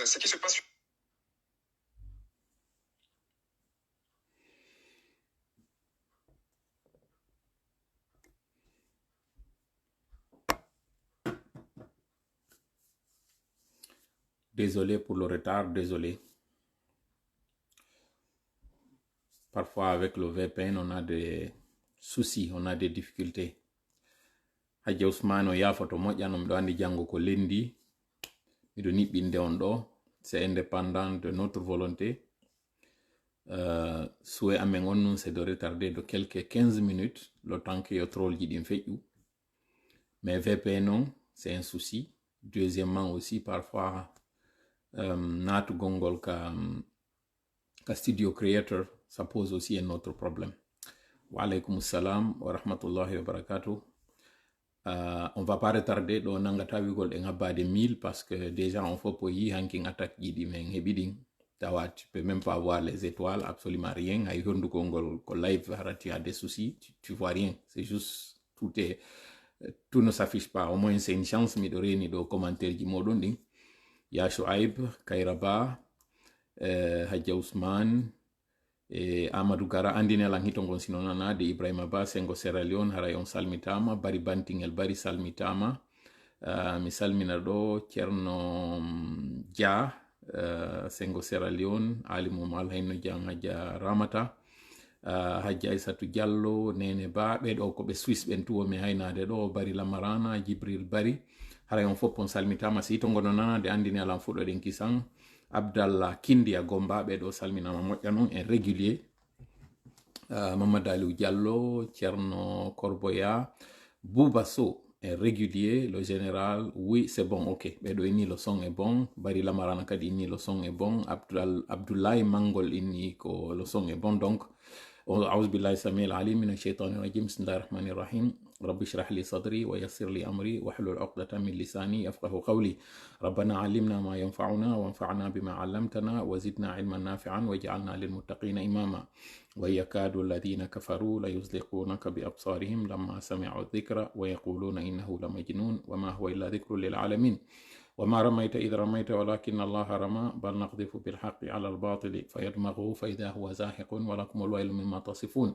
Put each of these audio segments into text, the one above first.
Ce qui se passe. Désolé pour le retard, désolé. Parfois avec le VPN, on a des soucis, on a des difficultés. Haji Ousmane o yafoto moƴƴanom ɗo andi jango ko lendi miɗo niɓɓinde on ɗo c'est indépendant de notre volonté. Souhait amen on nun c'est de retarder de quelques 15 minutes le temps que yo trollji ɗin feƴƴu, mais VPN on c'est un souci. Deuxièmement aussi parfois natugol ngol ka studio creator, ça pose aussi un autre problème. Wa alaykum salam wa rahmatullahi wa barakatuh. On va pas retarder do nangata wigol e ngabade 1000 parce que déjà on faut pour yi hanking attaque yidi men hebiding tawa tu peux même pas voir les étoiles, absolument rien. Ay hondu ko ngol ko live harati a des soucis, tu vois rien, c'est juste tout ne s'affiche pas. Au moins c'est une chance mi do reni do commentaire ji modon ding ya Shuaib Kairaba Hadja Ousmane Amadou Gara andine lang hitongon sinonana de Ibrahima Ba Sengo Sierra Leone haray on salmitama bari bantingel bari salmitama mi salmina ɗo Ceerno Dia Sengo Sierra Leone Ali Momal hayno jang Hadja Ramata Hadja Aissatou Diallo Nene Ba ɓeɗo ko ɓe Swiss ɓen tuwo mi haynade ɗo bari Lamarana Jibril Bari haray on fof on salmitama si hitongono nanade andine alan fuɗoɗen kisan Abdallah Kindia Gomba ɓeɗo salminama moƴƴa non en régulier. Mamadou Aliou Diallo Thierno Corboya Bouba Sow est régulier. Le général oui c'est bon, ok ɓeɗo inni le son est bon. Bari Lamarana kadi inni le son est bon. Abdoulaye Mangol inni ko le son est bon. Donc أعوذ بالله السميع العليم من الشيطان الرجيم بسم الله الرحمن الرحيم رب اشرح لي صدري ويسر لي أمري واحلل عقدة من لساني يفقه قولي ربنا علمنا ما ينفعنا وانفعنا بما علمتنا وزدنا علما نافعا واجعلنا للمتقين إماما ويكاد الذين كفروا ليزلقونك بأبصارهم لما سمعوا الذكر ويقولون إنه لمجنون وما هو إلا ذكر للعالمين وما رميت إذ رميت ولكن الله رمى بل نقذف بالحق على الباطل فيدمغه فإذا هو زاهق ولكم الويل مما تصفون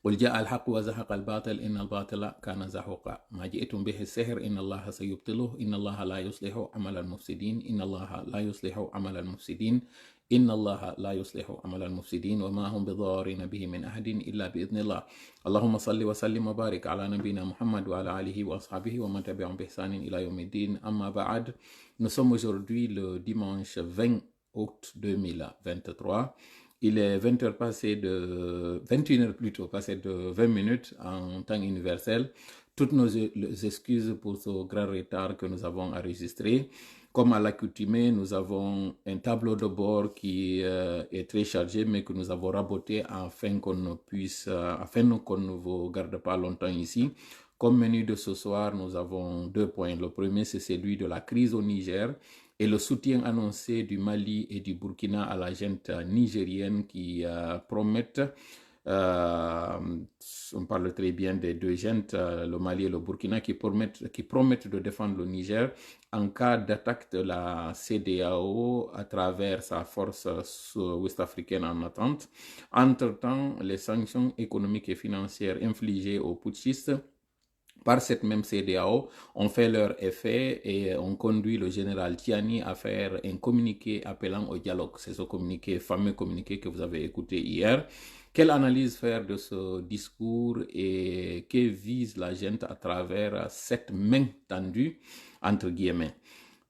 قل جاء الحق وزهق الباطل إن الباطل كان زهوقا ما جئتم به السحر إن الله سيبطله إن الله لا يصلح عمل المفسدين إن الله لا يصلح عمل المفسدين إن الله لا يصلح عمل المفسدين وما هم بضارين به من أحد إلا بإذن الله اللهم صل وسلم وبارك على نبينا محمد وعلى آله وأصحابه ومن تبعهم بإحسان إلى يوم الدين أما بعد. Nous sommes aujourd'hui le dimanche 20 août 2023. Il est 20 heures passées de 21 heures plutôt, passées de 20 minutes en temps universel. Toutes nos excuses pour ce grand retard que nous avons enregistré. Comme à l'accoutumée, nous avons un tableau de bord qui est très chargé, mais que nous avons raboté afin qu'on ne vous garde pas longtemps ici. Comme menu de ce soir, nous avons 2 points. Le premier, c'est celui de la crise au Niger et le soutien annoncé du Mali et du Burkina à la junte nigérienne qui promettent, on parle très bien des deux juntes, le Mali et le Burkina, qui promettent de défendre le Niger en cas d'attaque de la CEDEAO à travers sa force ouest-africaine en attente. Entre-temps, les sanctions économiques et financières infligées aux putschistes par cette même CEDEAO ont fait leur effet et ont conduit le général Tiani à faire un communiqué appelant au dialogue. C'est ce communiqué, fameux communiqué que vous avez écouté hier. Quelle analyse faire de ce discours et que vise la gente à travers cette main tendue, entre guillemets?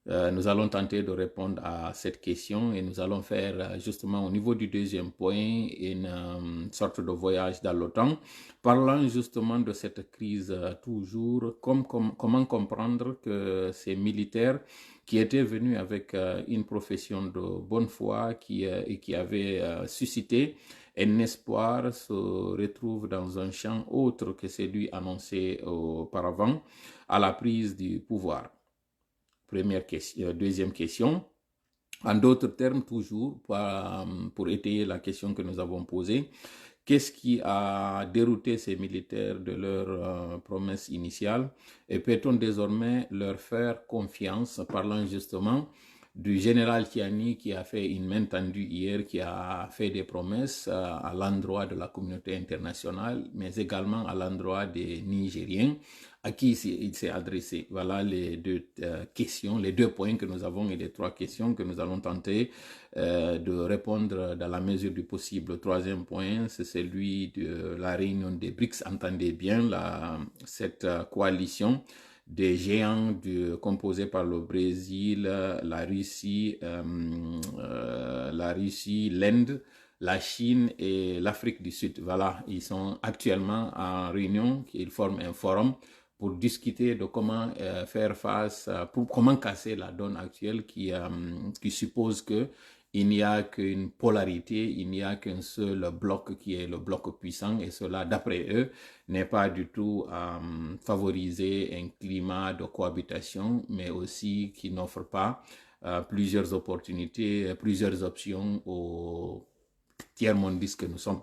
Nous allons tenter de répondre à cette question et nous allons faire justement au niveau du deuxième point une sorte de voyage dans le temps, parlant justement de cette crise toujours, comment comprendre que ces militaires qui étaient venus avec une profession de bonne foi et qui avaient suscité un espoir se retrouvent dans un champ autre que celui annoncé auparavant à la prise du pouvoir. Première question, deuxième question. En d'autres termes, toujours, pour étayer la question que nous avons posée, qu'est-ce qui a dérouté ces militaires de leur promesse initiale et peut-on désormais leur faire confiance, parlant justement du général Tiani qui a fait une main tendue hier, qui a fait des promesses à l'endroit de la communauté internationale, mais également à l'endroit des Nigériens, à qui il s'est adressé. Voilà les deux questions, les 2 points que nous avons et les 3 questions que nous allons tenter de répondre dans la mesure du possible. Le 3e point, c'est celui de la réunion des BRICS. Entendez bien cette coalition des géants composés par le Brésil, la Russie, l'Inde, la Chine et l'Afrique du Sud. Voilà, ils sont actuellement en réunion, ils forment un forum pour discuter de comment faire face, pour comment casser la donne actuelle qui suppose que il n'y a qu'une polarité, il n'y a qu'un seul bloc qui est le bloc puissant, et cela, d'après eux, n'est pas du tout favoriser un climat de cohabitation, mais aussi qui n'offre pas plusieurs opportunités, plusieurs options aux tiers-mondistes que nous sommes.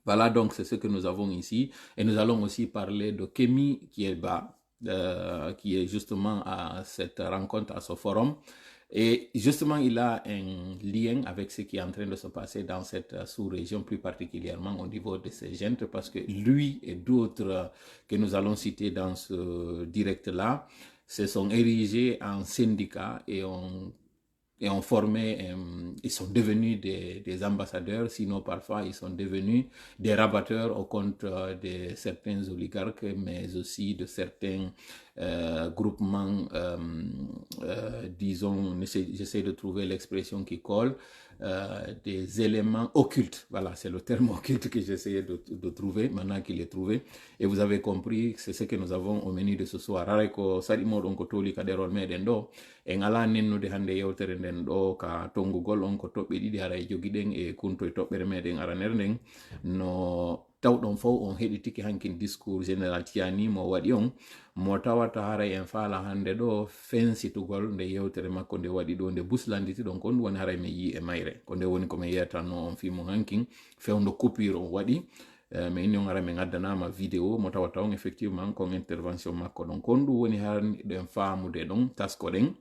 Voilà, donc c'est ce que nous avons ici. Et nous allons aussi parler de Kémy Kielba, qui est justement à cette rencontre, à ce forum. Et justement, il a un lien avec ce qui est en train de se passer dans cette sous-région, plus particulièrement au niveau de ces gentes, parce que lui et d'autres que nous allons citer dans ce direct-là se sont érigés en syndicats et ont formé, ils sont devenus des ambassadeurs, sinon parfois ils sont devenus des rabatteurs au compte de certains oligarques, mais aussi de certains groupements, disons, j'essaie de trouver l'expression qui colle, des éléments occultes. Voilà, c'est le terme occulte que j'essayais de trouver, maintenant qu'il est trouvé. Et vous avez compris, c'est ce que nous avons au menu de ce soir. Areko sadimo don ko toli kaderol meden do en ala nennude hande yewtere nden do ka tongugol on ko tobbe didi hara e jogiɗen e kunto e toɓɓere meɗen araner nden no tawɗon fof on heɗitiki hankin discours général Tiani mo waɗi on, mo tawata hara en faala hande ɗo fensitugol nde yewtere makko nde waɗi ɗo nde buslanditi ɗon ko ɗum woni hara mi yi e mayre ko nde woni komi yiyatano on fimo hankin fewndo coupure on waɗi mais inni on ara min addanama vidéo mo tawata on effectivement kon intervention makko ɗon kon ɗum woni harɗen faamude ɗon tasko ɗen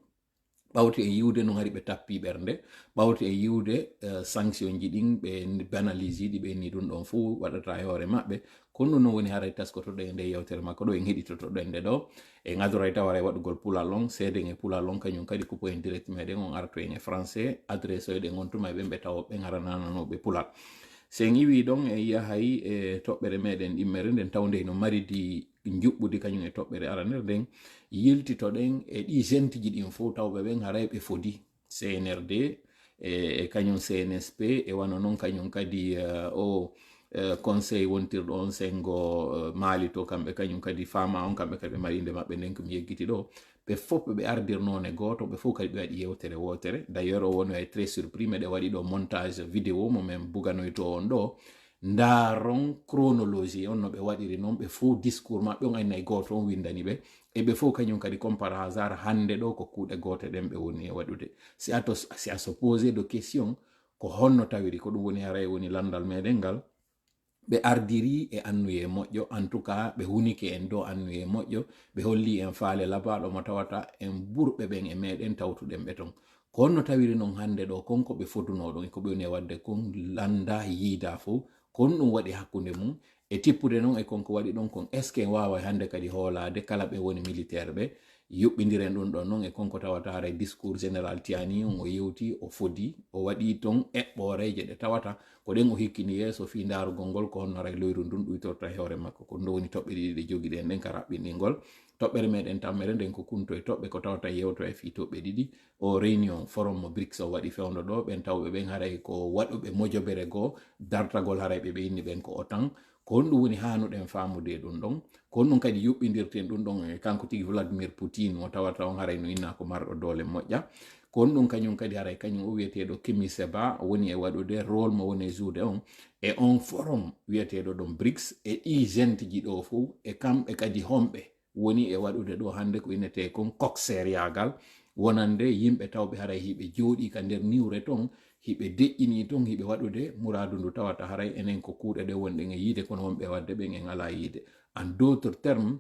ɓawti e yiwde no hari ɓe tappi ɓernde ɓawti e yiwde sanction ji ɗin ɓe banalise ɗi ɓe ni ɗum ɗon fuu waɗata e hoore maɓɓe kono ɗum non woni haray taskotoɗo e nde yewtere makko ɗo en heɗitotoɗo e nde ɗo en adoray tawara e waɗugol pulal on seeden e pulal on kañum kadi kupo en direct meɗen on arto en e français adresse oɗen on tuma ɓe tawa ɓen haranananoɓe pulal sen iwi ɗon e yiya hay e toɓɓere meɗen ɗimmere nden tawde no maridi juɓɓudi kañum e toɓɓere araner nden yiltitoɗen e ɗi gentiji ɗin fof tawɓe ɓen haray ɓe fodi CNRD e kañum CNSP e wano noon kañum kadi conseil wontirɗo on sengo maali to kamɓe kañum kadi fama on kamɓe kadi ɓe mari inde maɓɓe nden komi yeggiti ɗo ɓe fof ɓe ardirnone goto ɓe fof kadi ɓe waɗi yewtere wotere d'ailleurs o woni ay très surpris meɗe waɗi ɗo montage vidéo mo men buganoyto on ɗo ndaron chronologie on no ɓe waɗiri noon ɓe fof discours maɓɓe on aynayi goto on windani ɓe e ɓe fof kañum kadi comme par hasard hande ɗo ko kuuɗe gote ɗen ɓe woni e waɗude si a se posé de question ko honno tawiri ko ɗum woni haray woni landal meɗen ngal ɓe ardiri e annuye moƴƴo en tout cas ɓe hunike en dow annuye moƴƴo ɓe holli en faale labaɗo mo tawata en ɓurɓe ɓen e meɗen tawtuɗen ɓe ton ko honno tawiri noon hande ɗo konko ɓe fodunoɗon ko ɓe woni e wadde kon landa yiida fof kon ɗum waɗi hakkunde mum e tippude noon e konko waɗi ɗon kon est ce que en wawa hande kadi hoolade kala ɓe woni militaire ɓe yuɓɓidiren ɗum ɗon noon e konko tawata hara discours général Tiani on o yewti o fodi o waɗi ton eɓɓoreje ɗe tawata ko ɗen o hikkini yeeso fi darugol ngol ko honno ray loyru ndun ɗuytorta e hoore makko ko ɗum woni toɓɓe ɗiɗi ɗe jogiɗen ɗen ka raɓɓinɗingol toɓɓere meɗen tammere nden ko kunto e toɓɓe ko tawata yewto e fi toɓɓe ɗiɗi o réunion forum BRICS o waɗi fewndo ɗo ɓen tawɓe ɓen haray ko waɗuɓe mojobere goo dartagol haray ɓe inni ɓen ko OTAN ko ɗum woni hanuɗen famude ɗum ɗon ko ɗum kadi yuɓɓidirten ɗum ɗon e kanko tigi Vladimir Poutine mo tawata on haray no inna ko marɗo doole moƴƴa ko ɗum kañum kadi haray kañum o wiyeteɗo Kémy Séba woni e waɗude rôle mo woni e joude on e on forum wiyeteɗo ɗum BRICS e ɗi gente ji ɗo fof e kamɓe kadi homɓe woni e waɗude ɗo hande ko innete kon coxeriagal wonande yimɓe tawɓe haray hiɓe jooɗi ka nder niwre ton hiɓe deƴƴini ton hiɓe waɗude muradu ndu tawata haray enen ko kuuɗe ɗe wonɗen e yiide kono wonɓe wadde ɓen en ala yiide en d'autres termes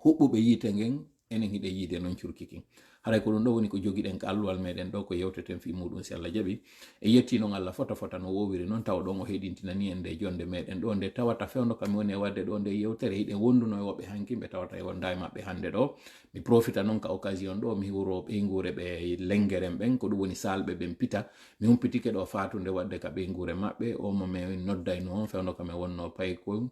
huɓɓuɓe yiite ngen enen hiɗe yiide non curkiki haray ko ɗum ɗo woni ko jogiɗen ka alluwal meɗen ɗo ko yewteten fi muɗum si Allah jaɓi e yetti non Allah fota no wowiri noon taw ɗon o heɗintinani en nde jonde meɗen ɗo nde tawata fewndo kam woni e wadde ɗo nde yewtere hiɗen wonduno e woɓɓe hanki ɓe tawata e wonda e maɓɓe hande ɗo mi profita noon ka occasion ɗo mi hiwro ɓeygure ɓe lengeren ɓen ko ɗum woni salɓe ɓen pita mi humpitike ɗo fatunde wadde ka ɓeygure maɓɓe o mo min noddayno on fewndo kam e wonno payko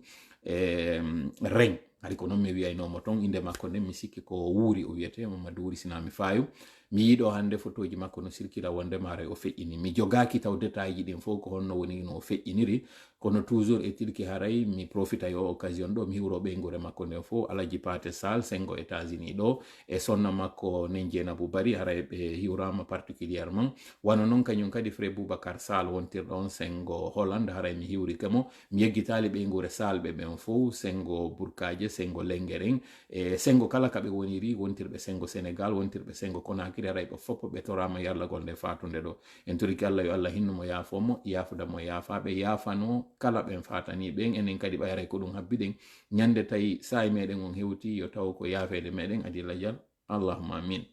reng ari ko noon mi wiyaynomo ton inde makko nden mi sikki ko wuuri o wiyete Mamadou Wuri sina mi fayu mi yiɗo hande photoji makko no sirkira wonde mare o feƴƴini mi jogaki taw détail ji ɗin fof ko honno woni no o feƴƴiniri kono toujours e tilki haray mi profita e o occasion ɗo mi hiwro ɓeygure makko nden fof Alaji Pate Sall sengo États-Unis ɗo e sonna makko nen Dieynabou Bari haray ɓe hiwrama particulièrement wano noon kañum kadi Fré Boubacar Sall wontirɗo on sengo Hollande haray mi hiwrikemo mi yeggitali ɓeygure salɓe ɓen fof sengo Burkaje sengo Lengeren e sengo kala kaɓe woniri wontirɓe sengo Sénégal wontirɓe sengo Conakry haray ɓe foppo ɓe torama yallagol nde fatunde ɗo en toriki Allah yo Allah hinnumo yaafomo yafudamo yaafaɓe yaafano kala ɓen fatani ɓen enen kadi ɓayray ko ɗum habbiɗen ñande tawi sa'i meɗen on hewti yo taw ko yaafede meɗen adilla dial allahumma amin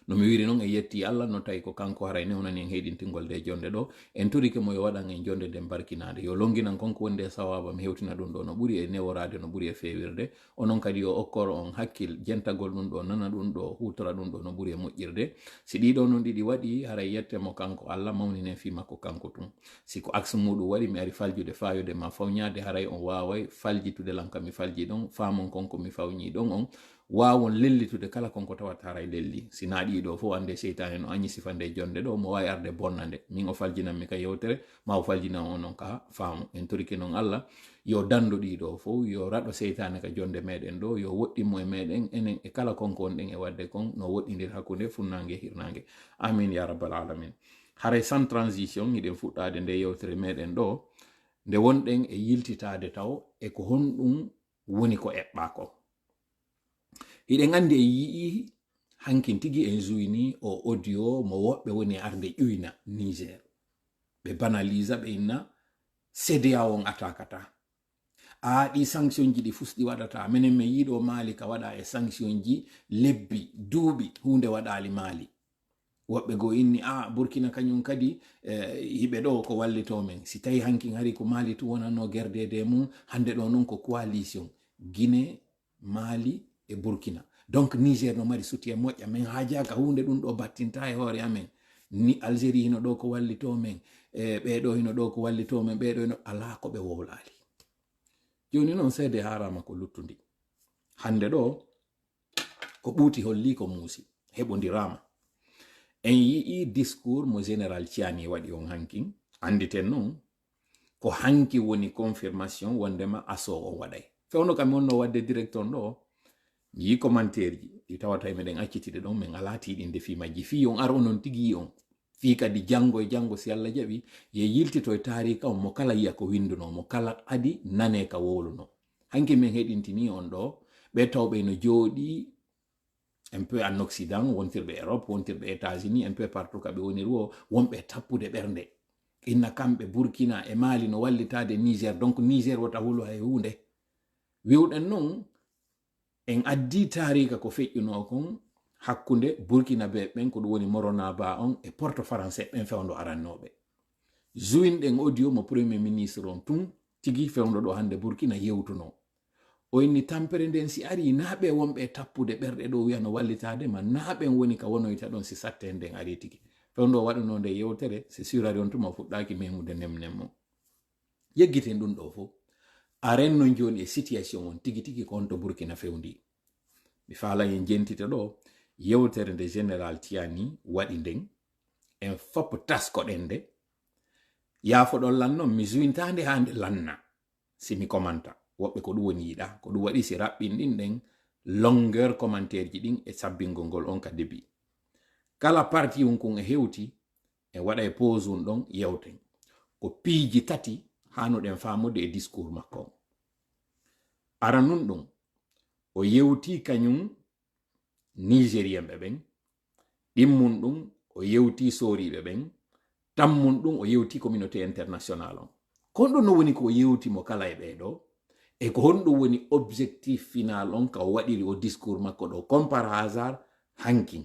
no mi wiri noon e yetti Allah no tawi ko kanko haray newnani en heɗintingol de jonde ɗo en torike mo yo waɗan en jonde nden barkinade yo longinan konko wonde sawaba mi hewtina ɗum ɗo no ɓuuri e neworade no ɓuuri e fewirde onon kadi yo okkoro on hakkil jentagol ɗum ɗo nana ɗum ɗo hutora ɗum ɗo no ɓuuri e moƴƴirde si ɗiɗo noon ɗiɗi waɗi haray yettemo kanko Allah mawninen fi makko kanko tun siko axe muɗum waɗi mi ari faljude fayode ma fawñade haray on waway faljitude lanka mi falji ɗon famon konko mi fawñi ɗon on wawon lellitude kala konko tawata haray lelli sina ɗiɗo fof ande seytane no añi sifande jonde ɗo mo wawi arde bonnande min o faljinanmi ka yewtere ma o faljinan on non ka faamu en toriki noon Allah yo dando ɗiɗo fof yo raɗo seytane ka jonde meɗen ɗo yo woɗɗinmo e meɗen enen e kala konko wonɗen e wadde kon no woɗɗidir hakkude funnangue hirnangue amin ya rabbal alamin haray sans transition hiɗen fuɗɗade nde yewtere meɗen ɗo nde wonɗen e yiltitade taw e ko honɗum woni ko eɓɓa ko hiɗen andi e yii hankin tigi en juyni o audio mo woɓɓe woni arde ƴuyna Niger ɓe banalisa ɓe inna CEDEAO on atakata ɗi sanction ji ɗi fusɗi waɗata minen mi yiɗo Mali ka waɗa e sanction ji lebbi duuɓi hunde waɗali Mali woɓɓe go inni Burkina kañum kadi hiɓe ɗo ko wallito men si tawi hankin hari ko Mali tu wonanno gerdede mum hande ɗo noon ko coalition Guinée Mali e Burkina donc Niger no mari soutien moƴƴa men hajaka hunde ɗum ɗo battinta e hoore amen ni Algérie hino ɗo ko wallito men ɓeɗo hino ɗo ko wallito men ɓeɗo hino ala ko ɓe wowlali joni noon seede harama ko luttundi hande ɗo ko ɓuuti holli ko muusi heɓodirama en yii discours mo général Tiani waɗi on hankin anditen noon ko hanki woni confirmation wondema aso on waɗay fewno kam wonno wadde directeur ɗo mi yi commentaire ji ɗi tawata e meɗen accitide ɗon min ala tiɗi defi majji fi on ar onon tigi on fi kadi jango e jango si Allah jaɓi ye yiltito e tarika on mo kala yiya ko winduno mo kala adi nane ka wowluno hanki min heɗintini on ɗo ɓe tawɓe no jooɗi un peu en Occident wontirɓe Europe wontirɓe États-Unis un peu partout kaɓe woniri o wonɓe tappude ɓernde inna kamɓe Burkina e Mali no wallitade Niger donc Niger wota hulo hay hunde wiwɗen noon en addi tarika ko feƴƴuno kon hakkunde Burkina be ɓen ko ɗum woni Morona Ba on e porte français ɓen fewndo arannoɓe juinɗen audio mo premier ministre on tun tigi fewndo ɗo hande Burkina yewtuno o inni tampere nden si ari naaɓe wonɓe tappude ɓerɗe ɗo wiya no wallitade ma naaɓen woni ka wonoyta ɗon si satte nden ari tigi fewndo waɗano nde yewtere c'est sûr ari on tuma fuɗɗaki memude nemnen mo yeggiten ɗum ɗo fof aren non joni e situation on tigi tigi ko on to Burkina fewndi mi faala en jentita ɗo yewtere nde général Tiani waɗi nden en fop taskoɗen nde yaafoɗon lannon mi juintande hande lanna si mi commenta woɓɓe ko ɗum woni yiɗa ko ɗum waɗi si raɓɓin ɗin ɗen longueur commentaire ji ɗin e sabbingol ngol on ka début kala parti on kon e hewti e waɗa e pause on ɗon yewten ko piiji tati hanuɗen famude e discours makko ara nun ɗum o yewti kañum nigérien ɓe ɓen ɗimmun ɗum o yewti soriɓe ɓen tammun ɗum o yewti communauté international on kon ɗum no woni ko o yewti mo kala e ɓeɗo e ko honɗum woni objectif final on ka waɗiri o discours makko ɗo comme par hasard hankin,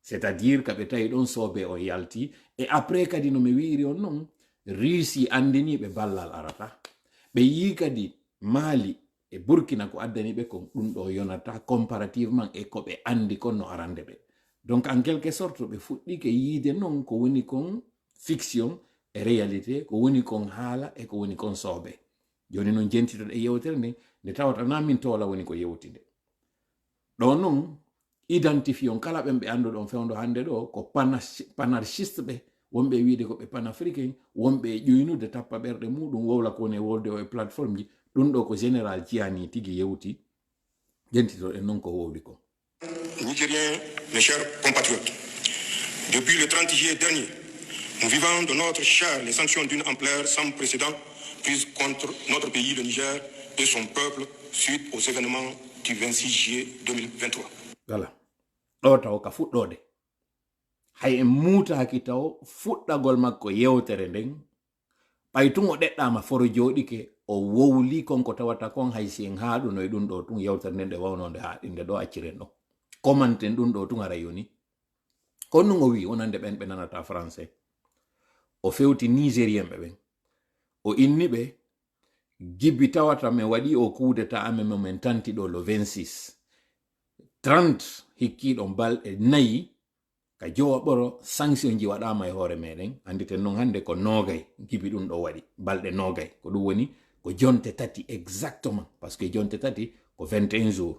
c'est-à-dire kaɓe tawi ɗon sobe o yalti e après kadi no mi wiri on non Russie andini ɓe ballal arata ɓe yi kadi Mali e Burkina ko addani ɓe ko ɗum ɗo yonata comparativement e ko ɓe andi kon no arande ɓe. Donc en quelque sorte ɓe fuɗɗike yiide non ko woni kon fiction e réalité, ko woni kon haala e ko woni kon sobe. Joni non jentitoɗe yewtere nde nde tawata na min tola woni ko yewtinde ɗo non identifion kala ɓen ɓe anduɗon fewndo hande ɗo ko panarchiste ɓe, wonɓe wiide ko ɓe panafricain, wonɓe ƴuynude tappa ɓerɗe muɗum wowla ko woni e wolde o e plateforme ji. Ɗum ɗo ko général Tiani tigi yewti jentitoɗen non ko wowdi ko. Nigériens, mes chers compatriotes, depuis le 30 juillet dernier, nous vivons de notre chair les sanctions d'une ampleur sans précédent prises contre notre pays, le Niger, et son peuple suite aux événements du 26 juillet 2023. Voilà. Ɗo taw ka fuɗɗode hay en muutaki taw fuɗɗagol makko yewtere nden ɓay tun o ɗeɗɗama foro joɗike o wowli konko tawata kon hay si en haaɗuno e ɗum ɗo tun yewtere nden ɗe wawnode haaɗinde ɗo acciren ɗo commenten ɗum ɗo tun ara yoni kon nun o wi wonande ɓen ɓe nanata français o fewti nigérien ɓe ɓen o inni ɓe gibbi tawata me waɗi o kudeta amen momen tanti ɗo le 26 30 hikkiɗon balɗe 4 ka jowa ɓoro sanction ji waɗama e hoore meɗen anditen non hande ko nogay gibi ɗum ɗo waɗi balɗe nogay ko ɗum woni ko jonte tati exactement parce que jonte tati ko 21 jours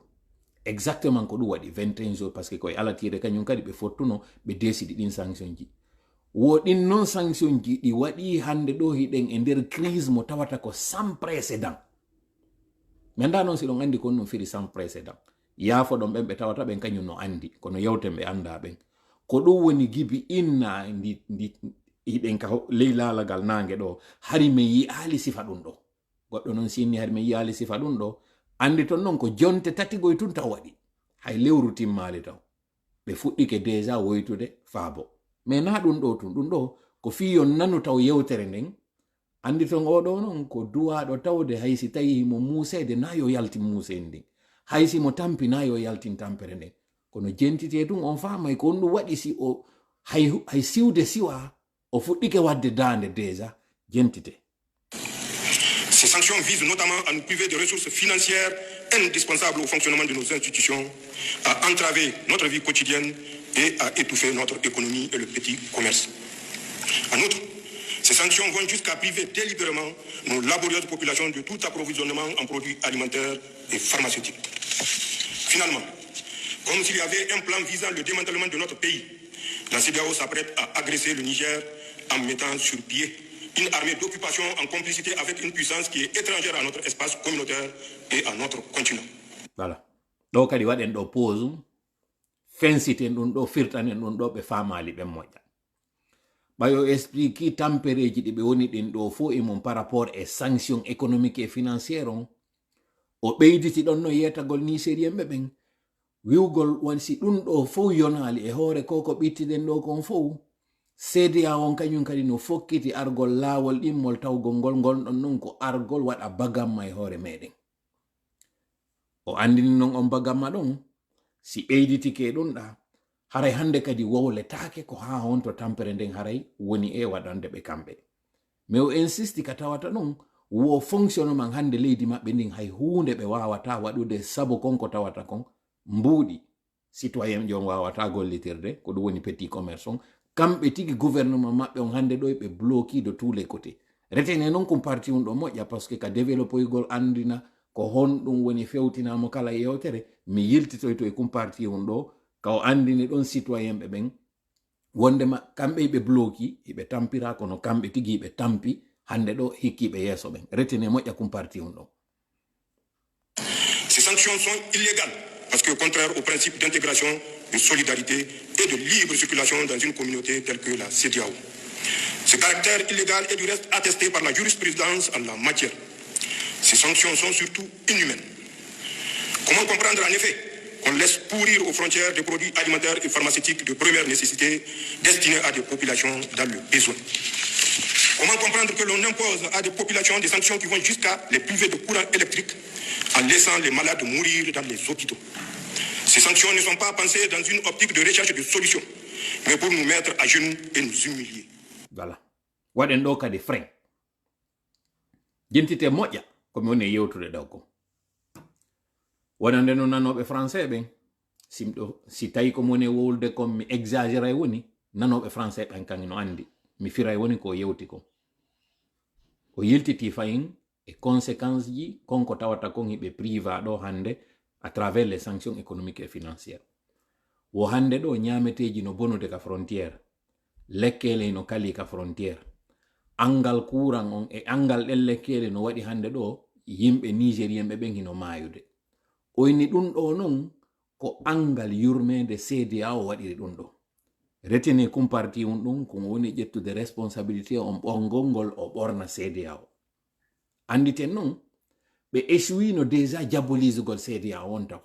exactement ko ɗum waɗi 21 jours parce que koye alatire kañum kadi ɓe fottuno ɓe desidi ɗin sanction ji woɗin non sanction ji ɗi waɗi hande ɗo hiɗen e nder crise mo tawata ko sans précédent mi anda noon si ɗon andi kon no firi sans précédent yaafo ɗon ɓen ɓe tawata ɓen kañum no andi kono yewten ɓe anda ɓen ko ɗum woni gibi inna ndi hiɗen ka ley laalagal nangue ɗo hari min yi'ali sifa ɗum ɗo goɗɗo noon sinni hari min yi'ali sifa ɗum ɗo andi ton noon ko jonte tatigoy tun taw waɗi hay lewru timmali taw ɓe fuɗɗike déjà woytude faabo mais na ɗum ɗo tun ɗum ɗo ko fiyon nanu taw yewtere nden andi ton oɗo noon ko duwaɗo tawde hay si tawi himo muusede na yo yaltin muusede ndin hay si mo tampi na yo yaltin tampere nden kono jentite ɗum on faamay ko on ɗum waɗi si o hay siwde siwa o fuɗɗike wadde dande déjà jentite. Ces sanctions visent notamment à nous priver de ressources financières indispensables au fonctionnement de nos institutions, à entraver notre vie quotidienne et à étouffer notre économie et le petit commerce. En outre, ces sanctions vont jusqu'à priver délibérément nos laborieuses populations de tout approvisionnement en produits alimentaires et pharmaceutiques. Finalement, comme s'il y avait un plan visant le démantèlement de notre pays, la CEDEAO s'apprête à agresser le Niger en mettant sur pied une armée d'occupation en complicité avec une puissance qui est étrangère à notre espace communautaire et à notre continent. Voilà. ɗo kadi waɗen ɗo pause fensiten ɗum ɗo firtanen ɗum ɗo ɓe famali ɓen moƴƴa ɓayo explique tampereji ɗi ɓe woni ɗin ɗo fo e mum par rapport e sanction économique et financiére on o ɓeyditi ɗon no yetagol nigérien ɓe ɓen wiwgol wansi ɗum ɗo fof yonali e hoore ko ko ɓittiɗen ɗo kon fof CEDEAO on kañum kadi no fokkiti argol laawol ɗimmol tawgol ngol gonɗon non ko argol waɗa bagamma e hoore meɗen o andini non on bagamma ɗon si ɓeyditike ɗum ɗa haray hande kadi wowletake ko ha honto tampere nden haray woni e waɗande ɓe kamɓe mais o insisti ka tawata ɗon wo fonctionnement hande leydi maɓɓe ndin hay hunde ɓe wawata waɗude sabu konko tawata kon mbuuɗi citoyen jon wawata gollitirde ko ɗum woni petit commerce on kamɓe tigi gouvernement maɓɓe on hande ɗo ɓe bloqué de tous les côtés retene noon kum parti on ɗo moƴƴa par ce que ka développoygol andina ko honɗum woni fewtinamo kala yewtere mi yiltitoyto e kum parti on ɗo ka o andini ɗon citoyen ɓe ɓen wondema kamɓe ɓe bloqué eɓe tampira kono kamɓe tigi ɓe tampi hande ɗo hikkiɓe yeeso ɓen retene moƴƴa kum parti on ɗo. Ces sanctions sont illégales parce que contraires au principe d'intégration, de solidarité et de libre circulation dans une communauté telle que la CEDEAO. Ce caractère illégal est du reste attesté par la jurisprudence en la matière. Ces sanctions sont surtout inhumaines. Comment comprendre en effet qu'on laisse pourrir aux frontières des produits alimentaires et pharmaceutiques de première nécessité destinés à des populations dans le besoin? Comment comprendre que l'on impose à des populations des sanctions qui vont jusqu'à les priver de courant électrique en laissant les malades mourir dans les hôpitaux. Ces sanctions ne sont pas pensées dans une optique de recherche de solutions, mais pour nous mettre à genoux et nous humilier. Voilà. Waɗen ɗo kadi frein. Jentite moƴƴa komi woni e yewtude ɗo ko. Wonande no nanoɓe français ɓen, si tawi komi woni e wowlude kon mi exagéra woni, nanoɓe français ɓen kan no andi. Mi fira woni ko yewti ko. O yiltiti fayin e conséquences ji konko tawata kon hiɓe priva ɗo hande à travers les sanctions économiques et financières. Wo hande ɗo ñameteji no bonude ka frontière, lekkele no kali ka frontière, angal courant on e angal ɗen lekkele no waɗi hande ɗo yimɓe nigérien ɓe ɓen hino mayude. Oyni ɗum ɗo non ko angal yurmede CEDEAO waɗiri ɗum ɗo. Retenez comparti on ɗum ko woni ƴettude responsabilité on ɓongol ngol o ɓorna CEDEAO. Anditen non ɓe échouino déjà diabolisegol CEDEAO on taw.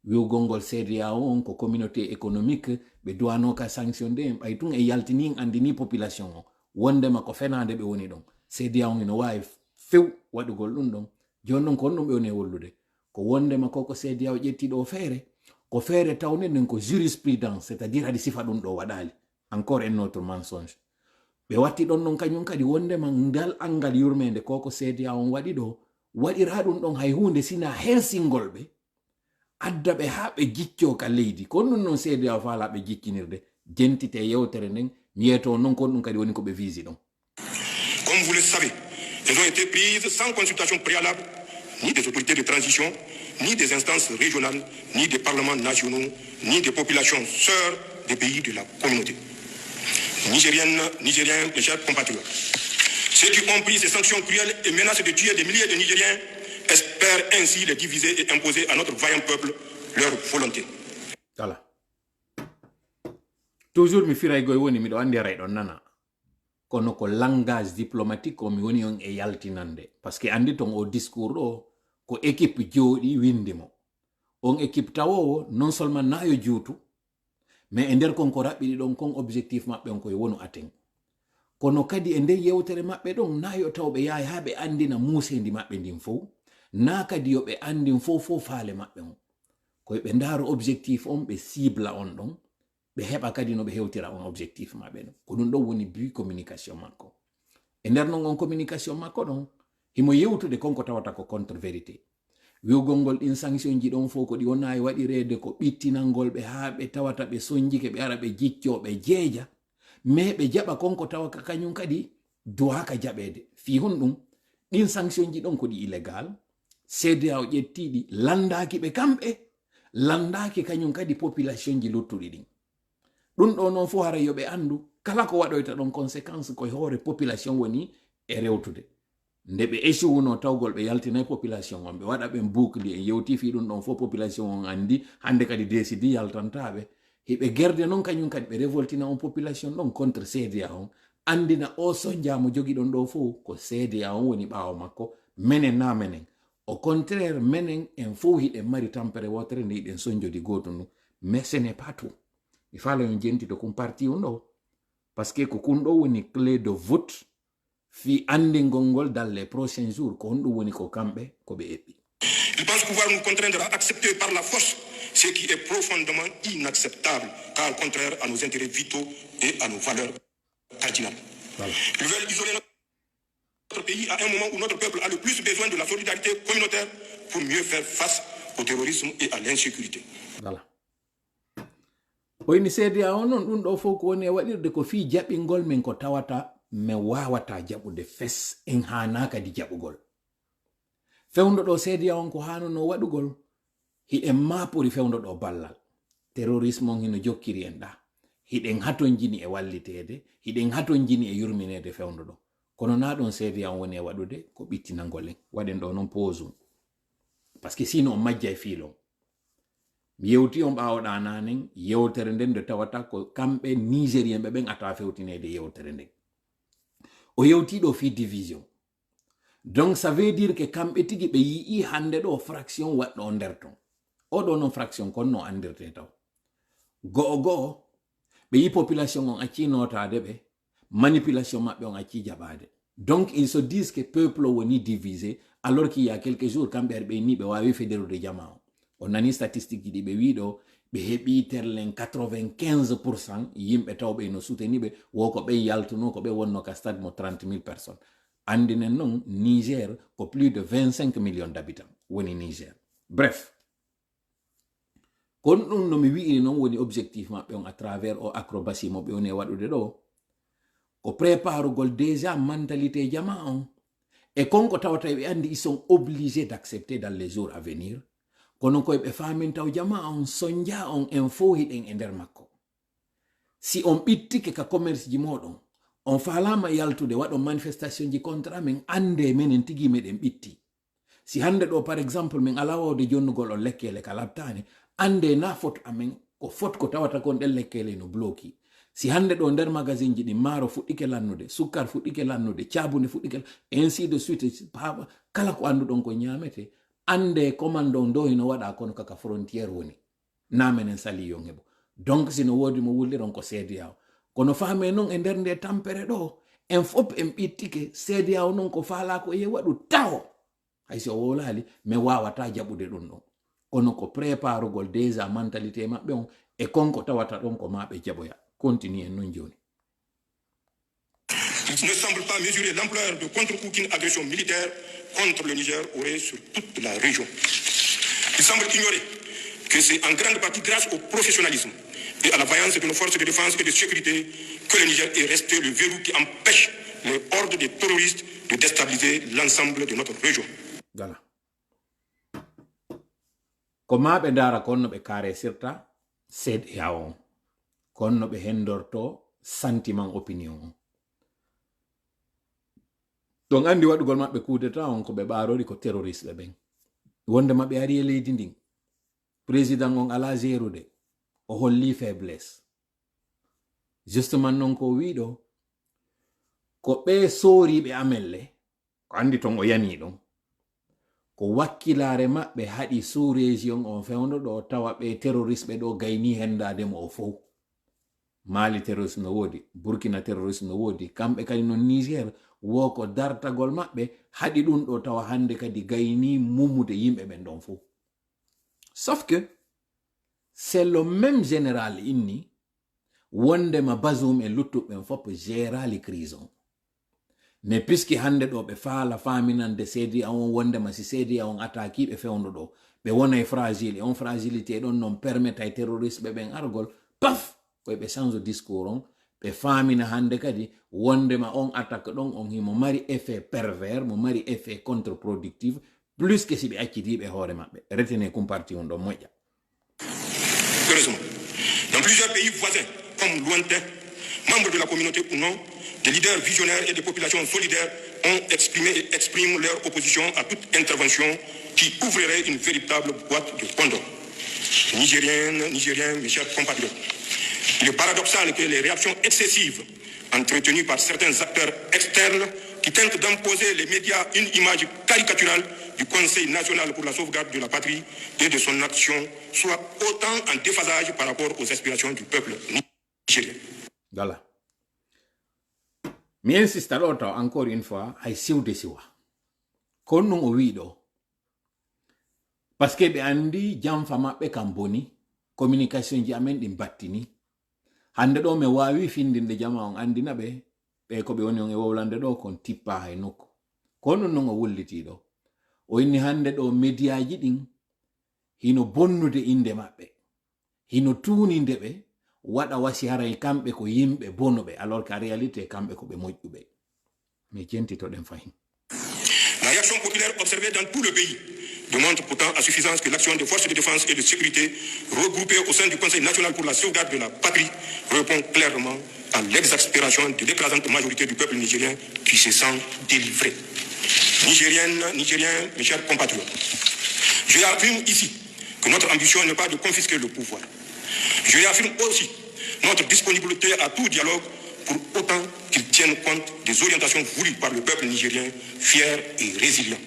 Wiwgol ngol CEDEAO on ko communauté économique ɓe duwano ka sanction de ɓay tun e yaltini andini population o wondema ko fenade ɓe woni ɗon. CEDEAO ino wawi few waɗugol ɗum ɗon. Joni noon ko on ɗum ɓe woni wollude ko wondema koko CEDEAO ƴettiɗo feere ko feere tawne nden ko jurisprudence, c'est-à-dire hadi sifa ɗum ɗo waɗali. Encore un autre mensonge. Ɓe watti ɗon ɗon kañum kadi wondema ngal angal yurmede koko CEDEAO on waɗi ɗo waɗira ɗum ɗon hay hunde sina helsingol ɓe adda ɓe ha ɓe jicco ka leydi ko ɗum non CEDEAO faala ɓe jiccinirde jentite yewtere nden miyeto non kon ɗum kadi woni ko ɓe visi ɗon. Comme vous le savez, elles ont été prises sans consultation préalable ni des autorités de transition, ni des instances régionales, ni des parlements nationaux, ni des populations sœurs des pays de la communauté. Nigériennes, Nigériens, mes chers compatriotes, ceux qui ont pris ces sanctions cruelles et menacent de tuer des milliers de Nigériens espèrent ainsi les diviser et imposer à notre vaillant peuple leur volonté. Voilà. Toujours mi firay goy woni miɗo andi reɗo nana kono ko langage diplomatique ko mi woni on e yaltinande parce que andi ton o discours ɗo ko équipe jooɗi windimo on équipe tawowo non seulement nayo juutu mais e nder kon ko raɓɓiɗi ɗon kon objectif maɓɓe on koye wonu aten kono kadi e nder yewtere maɓɓe ɗon nayo tawɓe yahay ha ɓe andina muusendi maɓɓe ndin fof na kadi yo ɓe andin fof faale maɓɓe on koye ɓe ndaaro objectif on ɓe cibla on ɗon ɓe heɓa kadi no ɓe hewtira on objectif maɓɓe ɗon ko ɗum ɗon woni but communication makko e nder non on communication makko ɗon himo yewtude konko tawata ko contre vérité wiwgol ngol ɗin sanction ji ɗon fof ko ɗi wonayi waɗirede ko ɓittinalngol ɓe ha ɓe tawata ɓe sonjike ɓe ara ɓe jicco ɓe jeeja mais ɓe jaɓa konko tawa ka kañum kadi duwaka jaɓede fi hon ɗum ɗin sanction ji ɗon ko ɗi illégal CEDEAO ƴettiɗi landaki ɓe kamɓe landaki kañum kadi population ji luttuɗi ɗin ɗum ɗo noon fof hara yoɓe andu kala ko waɗoyta ɗon conséquence koye hoore population woni e rewtude nde ɓe échouno tawgol ɓe yaltina population on ɓe waɗa ɓen boucli en yewti fi ɗum ɗon fof population on andi hande kadi décidi yaltantaɓe hiɓe gerde noon kañum kadi ɓe révoltina on population ɗon contre CEDEAO on andina o sonjamo jogi ɗon ɗo fof ko CEDEAO on woni ɓawo makko menen na menen au contraire menen en fof hiɗen mari tampere wotere nde hiɗen sonjodi goto nu mais ce n'est pas tout mi faala on jentito kum parti on ɗo parce que ko kun ɗo woni clé de vote fi andingol ngol dans les prochains jours ko on ɗum woni ko kamɓe ko ɓe eɓɓi. Ils pensent pouvoir nous contraindre à accepter par la force ce qui est profondément inacceptable car contraire à nos intérêts vitaux et à nos valeurs cardinales. Voilà. Ils veulent isoler notre pays à un moment où notre peuple a le plus besoin de la solidarité communautaire pour mieux faire face au terrorisme et à l'insécurité. Voilà. Oyni CEDEAO non ɗum ɗo fof ko woni e waɗirde ko fi jaɓingol men ko tawata mi wawata jaɓude fes en hana kadi jaɓugol fewndo ɗo CEDEAO on ko hanono waɗugol hiɗen mapori fewndo ɗo ballal terrorisme on hino jokkiri en ɗa hiɗen haton jini e wallitede hiɗen haton jini e yurminede fewndo ɗo kono na ɗon CEDEAO woni e waɗude ko ɓittinangol en waɗen ɗo noon pause par ce que sino on majja e fiilon mi yewti on ɓawoɗa nanen yewtere nden nde tawata ko kamɓe nigérien ɓe ɓen ata fewtinede yewtere nden o yewtiɗo fi division donc ça veut dire que kamɓe tigi ɓe yii hande ɗo fraction waɗɗo nder ton oɗo noon fraction kon no andirte taw go'o ɓe yi population on acci notade ɓe manipulation maɓɓe on acci jaɓade donc ils se disent que peuple woni divisé alors qu'il y a quelques jours kamɓe herɓe ni ɓe wawi federude jama o on nani statistique ji ɗi ɓe wiɗo ɓe heɓi terlen 95% yimɓe tawɓe no souteniɓe wo ko ɓe yaltuno ko ɓe wonno ka stade mo 30 000 personnes andinen noon Niger ko plus de 25 millions d'habitants woni Niger. Bref, kon ɗum no mi wi'iri noon woni objectif maɓɓe on à travers o acrobatie mo ɓe woni waɗude ɗo ko préparugol déjà mentalité jama on e konko tawata ɓe andi ils sont obligés d'accepter dans les jours à venir kono koye ɓe famin taw jama on sonja on en fo hiɗen e nder makko si on ɓittike ka commerce ji moɗon on falama yaltude waɗo manifestation ji contre amen ande menen tigi meɗen ɓitti si hande ɗo par exemple min ala wawde jonnugol on lekkele ka labtane ande na foto amen ko fot ko tawata kon ɗen lekkele no bloki si hande ɗo nder magasin ji ɗi maaro fuɗɗike lannude sukkar fuɗɗike lannude caabunde fuɗɗike ainsi de suite kala ko anduɗon ko ñamete ande commandon do hino waɗa kono kaka frontiére woni na menen sali yon heɓo donc sino wodi mo wulliron ko CEDEAO kono faame noon e nder nde tampere ɗo en fop en ɓittike CEDEAO noon ko faala ko ye waɗu tawo hay so o wolali mi wawata jaɓude ɗum ɗon kono ko préparugol déjà mentalité maɓɓe on e konko tawata ɗon ko maɓe jaɓoya continue en non joni. Il ne semble pas mesurer l'ampleur de contre-coup qu'une agression militaire contre le Niger aurait sur toute la région. Il semble ignorer que c'est en grande partie grâce au professionnalisme et à la vaillance de nos forces de défense et de sécurité que le Niger est resté le verrou qui empêche les hordes de terroristes de déstabiliser l'ensemble de notre région. Voilà. Comment ɓe dara konno ɓe kare sirta CEDEAO konno ɓe hendorto sentiment opinion donc andi waɗugol maɓɓe coup d'état on ko ɓe ɓarori ko terroriste ɓe ɓen wonde maɓɓe ari e leydi ndin président on ala gérude o holli faiblesse justement non ko wiɗo ko ɓe sooriɓe amelle ko andi ton o yani ɗon ko wakkilare maɓɓe haɗi sous région on fewndo ɗo tawa ɓe terroriste ɓe ɗo gayni hendademo o fof Mali terrorisme no wodi Burkina terrorisme no wodi kamɓe kadi no Niger wo ko dartagol maɓɓe haɗi ɗum ɗo tawa hande kadi gayni mumude yimɓe ɓen ɗon fof sauf que c'est le même général inni wondema Bazoum e luttuɓen fof gérali crise on mais puisque hande ɗo ɓe faala faminande CEDEAO on wondema si CEDEAO on attaquiɓe fewndo ɗo ɓe wonay fragile e on fragilité ɗon non permettre ay terroriste ɓe ɓen argol paf koye ɓe change discours on ɓe famina hande kadi wondema on attaque ɗon on himo mari effet pervers mo mari effet contre-productif plus que si ɓe accitiɓe hoore maɓɓe retenez comparti on ɗon moƴƴa. Heureusement, dans plusieurs pays voisins comme lointains, membres de la communauté ou non, des leaders visionnaires et des populations solidaires ont exprimé et expriment leur opposition à toute intervention qui ouvrirait une véritable boîte de Pandore. Nigériens, mes chers compatriotes, il est paradoxal que les réactions excessives entretenues par certains acteurs externes qui tentent d'imposer les médias une image caricaturale du Conseil national pour la sauvegarde de la patrie et de son action soient autant en déphasage par rapport aux aspirations du peuple nigérien. Voilà. Mi insista ɗo taw encore une fois hay siwde siwa kon non o wi ɗo par ce que ɓe andi jamfa maɓɓe kam boni communication ji amen ɗi battini hande ɗo mi wawi findinde jama on andina ɓe ɓe ko ɓe woni on e wowlande ɗo kon tippa hay nokku kon non o wulliti ɗo o inni hande ɗo médiaji ɗin hino bonnude inde maɓɓe hino tuninde ɓe waɗa wasi haray kamɓe ko yimɓe bonoɓe alors qu'en réalité kamɓe ko ɓe moƴƴuɓe mais jentitoɗen fahin. La réaction populaire observée dans tout le pays démontre pourtant à suffisance que l'action des forces de défense et de sécurité regroupées au sein du Conseil national pour la sauvegarde de la patrie répond clairement à l'exaspération de l'écrasante majorité du peuple nigérien qui se sent délivré. Nigériennes, Nigériens, mes chers compatriotes, je réaffirme ici que notre ambition n'est pas de confisquer le pouvoir. Je réaffirme aussi notre disponibilité à tout dialogue pour autant qu'il tienne compte des orientations voulues par le peuple nigérien, fier et résilient.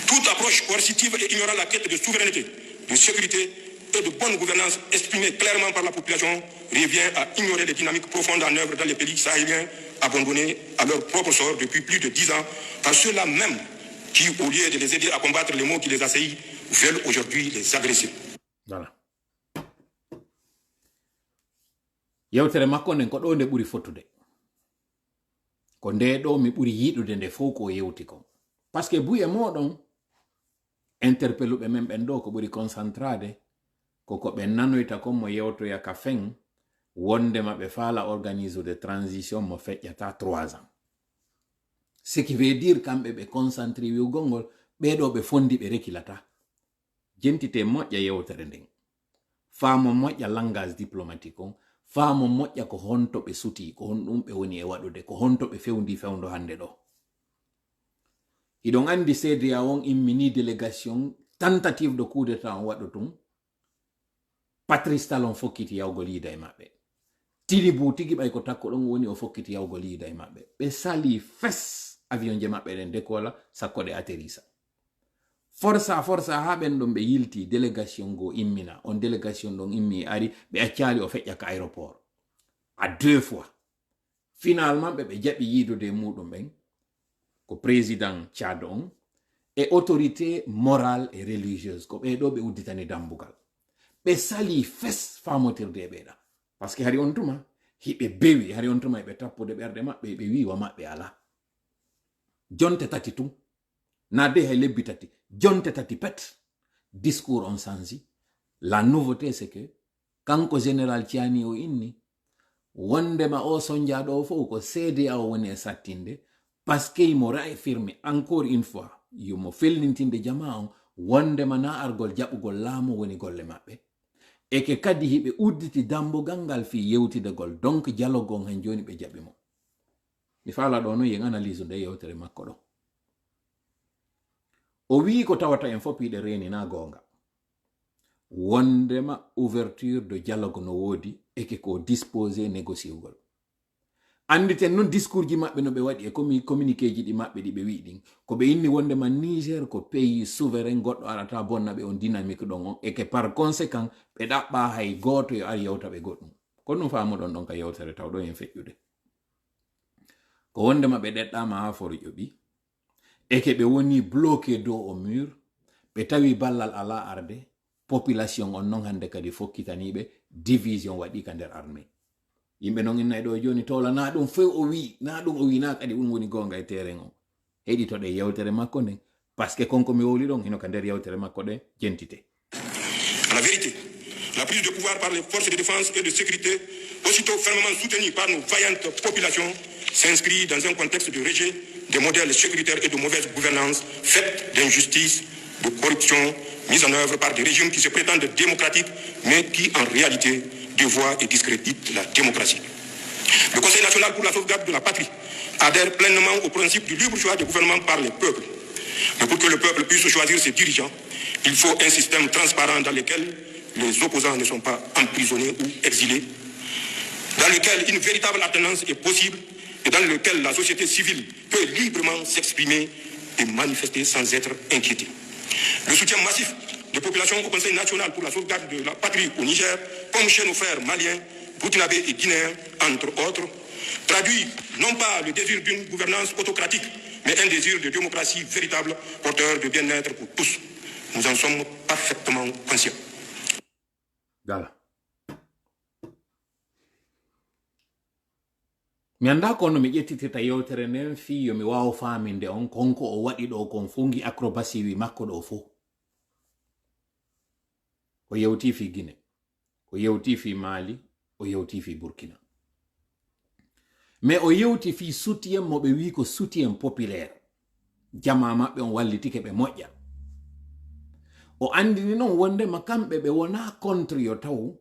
Toute approche coercitive et ignorant la quête de souveraineté, de sécurité et de bonne gouvernance exprimée clairement par la population revient à ignorer les dynamiques profondes en œuvre dans les pays sahéliens abandonnés à leur propre sort depuis plus de 10 ans par ceux-là même qui, au lieu de les aider à combattre les maux qui les assaillent, veulent aujourd'hui les agresser. Voilà. Yewtere makko nden ko ɗo nde ɓuri fottude. Ko nde ɗo mi ɓuri yiɗude nde fof ko yewti ko. Parce que buye moɗon interpelluɓe men ɓen ɗo ko ɓuri concentrade koko ɓe nanoyta kon mo yewtoya ka fen wonde maɓe faala organise de transition mo feƴƴata 3 ans. Ce qui veut dire kamɓe ɓe concentré wi'ugol ngol ɓeɗo ɓe fondi ɓe rekilata. Jentite moƴƴa yewtere nden. Faamo moƴƴa langage diplomatique on. Faamo moƴƴa ko honto ɓe suti, ko honɗum ɓe woni e waɗude, ko honto ɓe fewndi fewndo hande ɗo. Iɗon andi CEDEAO on immini délégation tentative de coup d'état on waɗu tum. Patrice Talon fokkiti yawgo liida e maɓɓe. Tilibu tigi ɓay ko takko ɗon woni o fokkiti yawgo liida e maɓɓe. Ɓe sali fes avion je maɓɓe ɗen décola sakko ɗe atterrissa. Força ha ɓen ɗon ɓe yilti délégation go immina. On délégation ɗon immi ari ɓe accali o feƴƴa ka aéroport. À 2 fois. Finalement ɓe jaɓi yiidude muɗum ɓen ko président Tchad on et autorité morale et religieuse ko ɓeɗo ɓe udditani dambugal. Ɓe sali fes famotirde e ɓeɗa. Parce que hari on tuma hiɓe bewi, hari on tuma ɓe tappude ɓerde maɓɓe ɓe wiwa maɓɓe ala. Jonte tati tum. Nade hay lebbi tati. Jonte tati pet. Discours on sansi. La nouveauté c'est que kanko général Tiani o inni wondema o sonjaɗo o fof ko CEDEAO woni e sattinde parce que imo réaffirme encore une fois yomo fellintinde jama on wondema na argol jaɓugol laamu woni golle maɓɓe e ke kadi hiɓe udditi dambugal ngal fi yewtidegol donc dialogue on hen joni ɓe jaɓi mo. Mi faala ɗo no yen analyse nde yewtere makko ɗo. O wi ko tawata en fof piɗe reni na gonga. Wondema ouverture de dialogue no wodi e ke ko disposé négociugol. Anditen non discours ji maɓɓe no ɓe waɗi e communiqué ji ɗi maɓɓe ɗi ɓe wi ɗin ko ɓe inni wondema Niger ko pays souverain goɗɗo arata bonna ɓe on dynamique ɗon on e ke par conséquent ɓe ɗaɓɓa hay goto yo ari yewta ɓe goɗɗum. Kono ɗum faamuɗon ɗon ka yewtere taw ɗo en feƴƴude. Ko wondema ɓe ɗeɗɗama ha foro ƴoɓi e ke ɓe woni bloqué dow au mur ɓe tawi ballal ala arde population on non hande kadi fokkitaniɓe division waɗi ka nder armée. Yimɓe non inna ɗo joni towla na ɗum few o wi na ɗum o wi na kadi ɗum woni gonga e terrain on. Heɗi to ɗe yewtere makko nden parce que konko mi wowli ɗon hino ka nder yewtere makko ɗe jentité. En la vérité, la prise de pouvoir par les forces de défense et de sécurité, aussitôt fermement soutenue par nos vaillantes populations, s'inscrit dans un contexte de rejet des modèles sécuritaires et de mauvaise gouvernance faite d'injustice, de corruption, mise en œuvre par des régimes qui se prétendent démocratiques, mais qui en réalité dévoient et discréditent la démocratie. Le Conseil national pour la sauvegarde de la patrie adhère pleinement au principe du libre choix du gouvernement par les peuples. Mais pour que le peuple puisse choisir ses dirigeants, il faut un système transparent dans lequel les opposants ne sont pas emprisonnés ou exilés, dans lequel une véritable alternance est possible et dans lequel la société civile peut librement s'exprimer et manifester sans être inquiétée. Le soutien massif des populations au Conseil national pour la sauvegarde de la patrie au Niger, comme chez nos frères maliens, burkinabés et guinéens, entre autres, traduit non pas le désir d'une gouvernance autocratique, mais un désir de démocratie véritable, porteur de bien-être pour tous. Nous en sommes parfaitement conscients. Voilà. Mi anda kono mi ƴettitita yewtere nden fi yomi wawa faminde on konko o waɗi ɗo kon fungi acrobatie wi makko ɗo fo. O yewti fi Guinée, o yewti fi Mali, o yewti fi Burkina. Mais o yewti fi soutien mo ɓe wi ko soutien populaire. Jama maɓɓe on wallitike ɓe moƴƴa. O andini non wondema kamɓe ɓe wona contre yo taw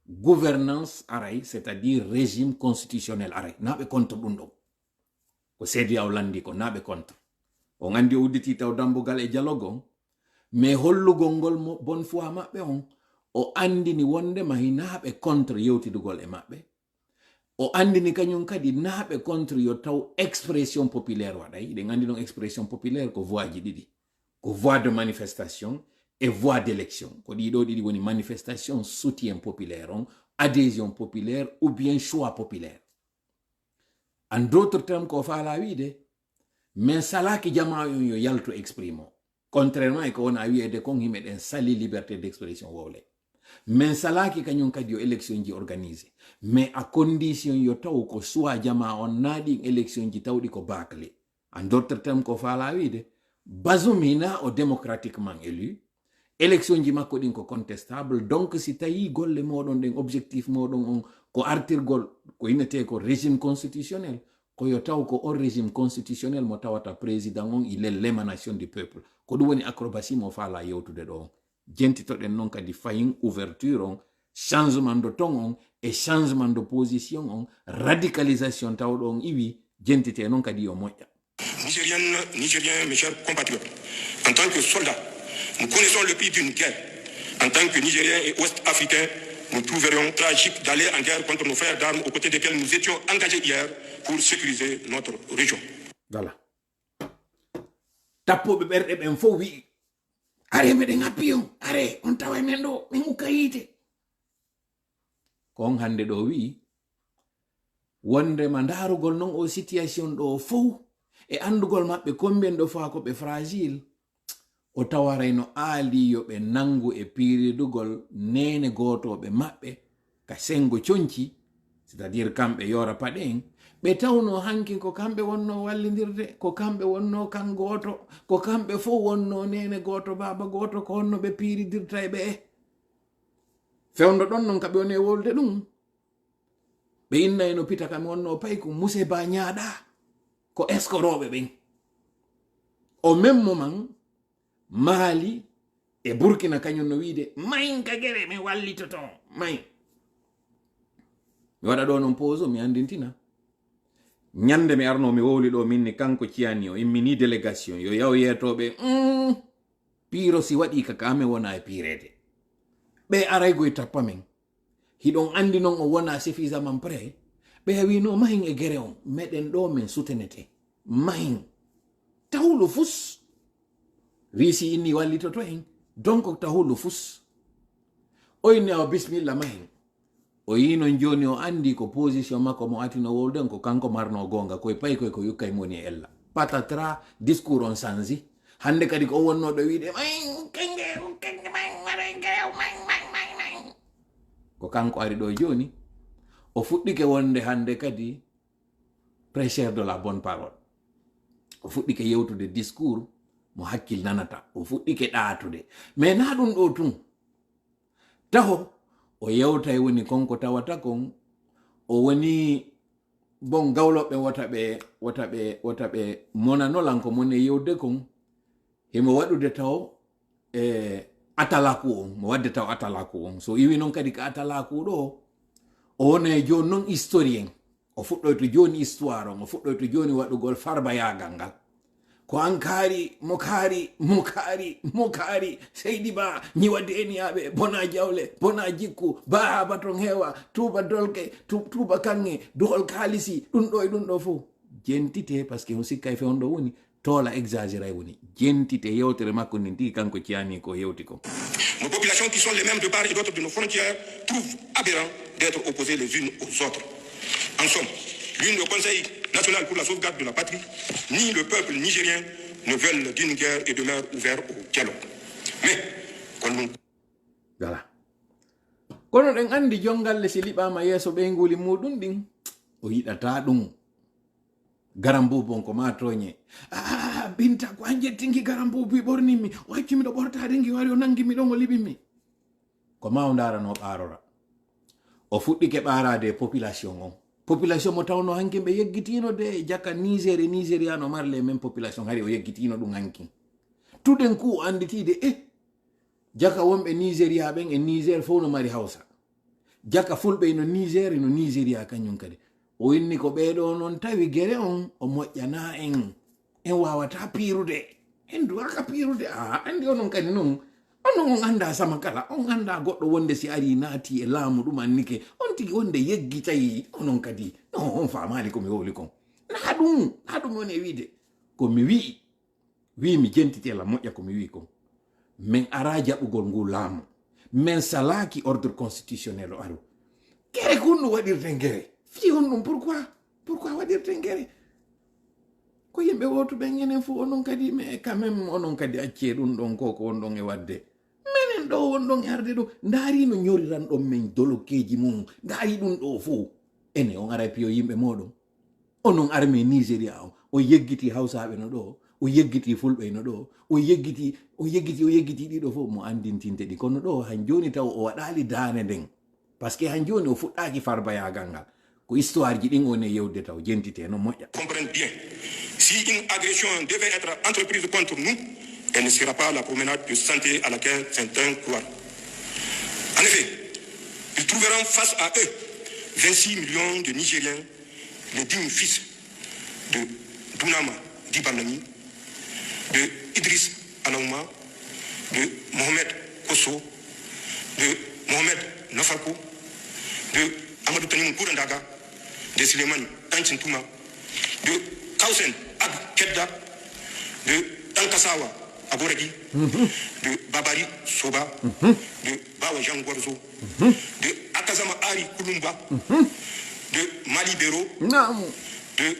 gouvernance aray, c'est-à-dire régime constitutionnel aray. Naɓe contre ɗum ɗon. Ko CEDEAO landi ko naɓe contre. On andi o udditi taw dambugal e dialogue on, mais hollugol ngol mo bonne foi maɓɓe on, o andini wondema hinaɓe contre yewtidugol e maɓɓe. O andini kañum kadi naɓe contre yo taw expression populaire waɗay. Ɗen andi non expression populaire ko voix ji ɗiɗi. Ko voix de manifestation et voix d'élection. Ko ɗiɗo ɗiɗi woni manifestation soutien populaire on, adhésion populaire ou bien choix populaire. En d'autres termes ko faala wiide, men salaki jama yo yalto exprimo contrairement e ko wona wi'ede kon himɓe ɗen sali liberté d'expression wowle men salaki kañum kadi yo élection ji organisé mais à condition yo taw ko soit jama on naaɗi élection ji tawɗi ko bâclé en d'autres termes ko faala wiide Bazumina o démocratiquement élu élection ji makko ɗin ko contestable donc si tawi golle moɗon ɗen objectif moɗon on ko artirgol ko innete ko régime constitutionnel ko yo taw ko on régime constitutionnel mo tawata président on il est l'émanation du peuple ko ɗum woni acrobatie mo faala yewtude ɗo on jentitoɗen noon kadi fayin ouverture on changement de ton on et changement de position on radicalisation tawɗo on iwi jentite noon kadi yo moƴƴa. Nigériens, mes chers compatriotes, en tant que soldats, nous connaissons le prix d'une guerre. En tant que Nigériens et Ouest-Africains, nous trouverions tragique d'aller en guerre contre nos frères d'armes aux côtés desquels nous étions engagés hier pour sécuriser notre région. Voilà. Tappoɓe ɓerɗe ɓen fof wi are meɗen happi on are on tawa men ɗo min hukka yiite ko on hannde ɗo wi wondema ndaarugol noon o situation ɗo fof e andugol maɓɓe combien de fois ko ɓe fragile o tawarayno aali yo ɓe nangu e piiridugol nene gootoɓe maɓɓe ka sengo conci c'est à dire kamɓe yora paɗen ɓe tawno hanki ko kamɓe wonno wallidirde ko kamɓe wonno kan gooto ko kamɓe fof wonno nene gooto baba gooto ko honno ɓe piiridirta e ɓe fewndo ɗon noon kaɓe woni e wolde ɗum ɓe innayno pita kam wonno pay ko muse ba ñaaɗa ko escoroɓe ɓen o même moment Mali e Burkina kañum no wiide mayin ka gere mi wallitoto mayin mi waɗa ɗo noon pause mi andintina ñande mi arno mi wowli ɗo minni kanko ciyani o immini délégation yo yaw yetoɓe piiro si waɗi kaka amen wona e piirede ɓe araygo e tappa men hiɗon andi noon o wona suffisamment prêt ɓe wino mahin e gere on meɗen ɗo men sutenete mahin tawlo fus wisi inni wallitoto en donc tawlo fus o inni awa bismilla mahin o yino joni o andi ko position makko mo atino wolden ko kanko marno gonga koye pay koye ko yukkay moni e ella patatra discours on sanzi hande kadi ko wonno ɗo wiide ko kanko ari ɗo joni o fuɗɗike wonde hande kadi prêcheur de la bonne parole o fuɗɗike yewtude discours mo hakkil nanata o fuɗɗike ɗaatude mais na ɗum ɗo tun taho o yewtay woni konko tawata kon o woni bon gawloɓe wota ɓe monanolanko mon e yewde kon himo waɗude taw atalaku on mo wadde taw atalaku on so iwi noon kadi ko atalaku ɗo o wona e joni noon historien o fuɗɗoyto joni histoire on o fuɗɗoyto joni waɗugol farbayagal ngal ko an kaari mo kaari seydi ba ñiwadde eniyaɓe bona jawle bona jikku ba haba ton heewa tuuba dolke tuuba kanŋe dohol kaalisi ɗum ɗo e ɗum ɗo fof jentite par ce que on sikka e fewn ɗo woni toola exagéré woni jentite yewtere makko nin tigi kanko ciyani ko yewti ko. Nos populations qui sont les mêmes de part et d'autre de nos frontières trouvent aberrant d'être opposées les unes aux autres. En somme, ni le Conseil national pour la sauvegarde de la patrie, ni le peuple nigérien ne veulent d'une guerre et demeurent ouverts au dialogue. Mais, quand nous... Voilà. Kono ɗen andi jongalle si liɓama yeeso ɓeyguli muɗum ɗin o yiɗata ɗum garam bubon ko ma toñe binta ko an jettinki garam bubi ɓornimi o haccimiɗo ɓortade ngi wari o nangimi ɗon o liɓinmi ko ma o darano ɓarora o fuɗɗike ɓarade population on population mo tawno hanki ɓe yeggitino de jakka Niger e Nigéria no marle men population hari o yeggitino ɗum hanki tuɗen ku anditide jaka wonɓe Nigéria ɓen e Niger fof no mari hawsa jaka fulɓe no Niger e no Nigéria kañum kadi o inni ko ɓeɗo noon tawi gere on o moƴƴana en wawata piirude en duwaka piirude andi onon kadi noon onon on anda sama kala on anda goɗɗo wonde si ari naati e laamu ɗum annike on tigi wonde yeggitayi onon kadi non on famali komi wowli kon na ɗum woni e wiide komi wi mi jentitela moƴƴa komi wi kon min ara jaɓugol ngu laamu min salaki ordre constitutionnel o aru gere ko no waɗirte gere fi on ɗum pourquoi waɗirte gere ko yimɓe wotuɓe ñenen fo onon kadi mais quand même onon kadi acce ɗum ɗon ko on ɗon e wadde minen ɗo won ɗon e arde ɗo ndaari no ñoriran ɗon men dolokeji mum ndaari ɗum ɗo fo ene on ara piyo yimɓe moɗon onon armé nigéria o yeggiti hawsaɓe no ɗo o yeggiti fulɓe no ɗo o yeggiti ɗiɗo fof mo andintinte ɗi kono ɗo han joni taw o waɗali daane nden par ce que han joni o fuɗɗaki farbayagal ngal ko histoire ji ɗin one yewde taw jentite no moƴƴa. Comprenne bien, si une agression devait être entreprise contre nous, elle ne sera pas la promenade de santé à laquelle certains croient. En effet, ils trouveront face à eux 26 millions de Nigériens, les dignes fils de Dunama Dibanami, de Idriss Anaouma, de Mohamed Kosso, de Mohamed Nafarko, de Amadou Tanim Kourandaga, de Suleiman Anchintouma, de Kausen Ab Kedda, de Tankasawa Aboregi, de Babari Soba, de Bawa Jean Gwarzo, de Akazama Ari Kulumba, de Mali Bero, de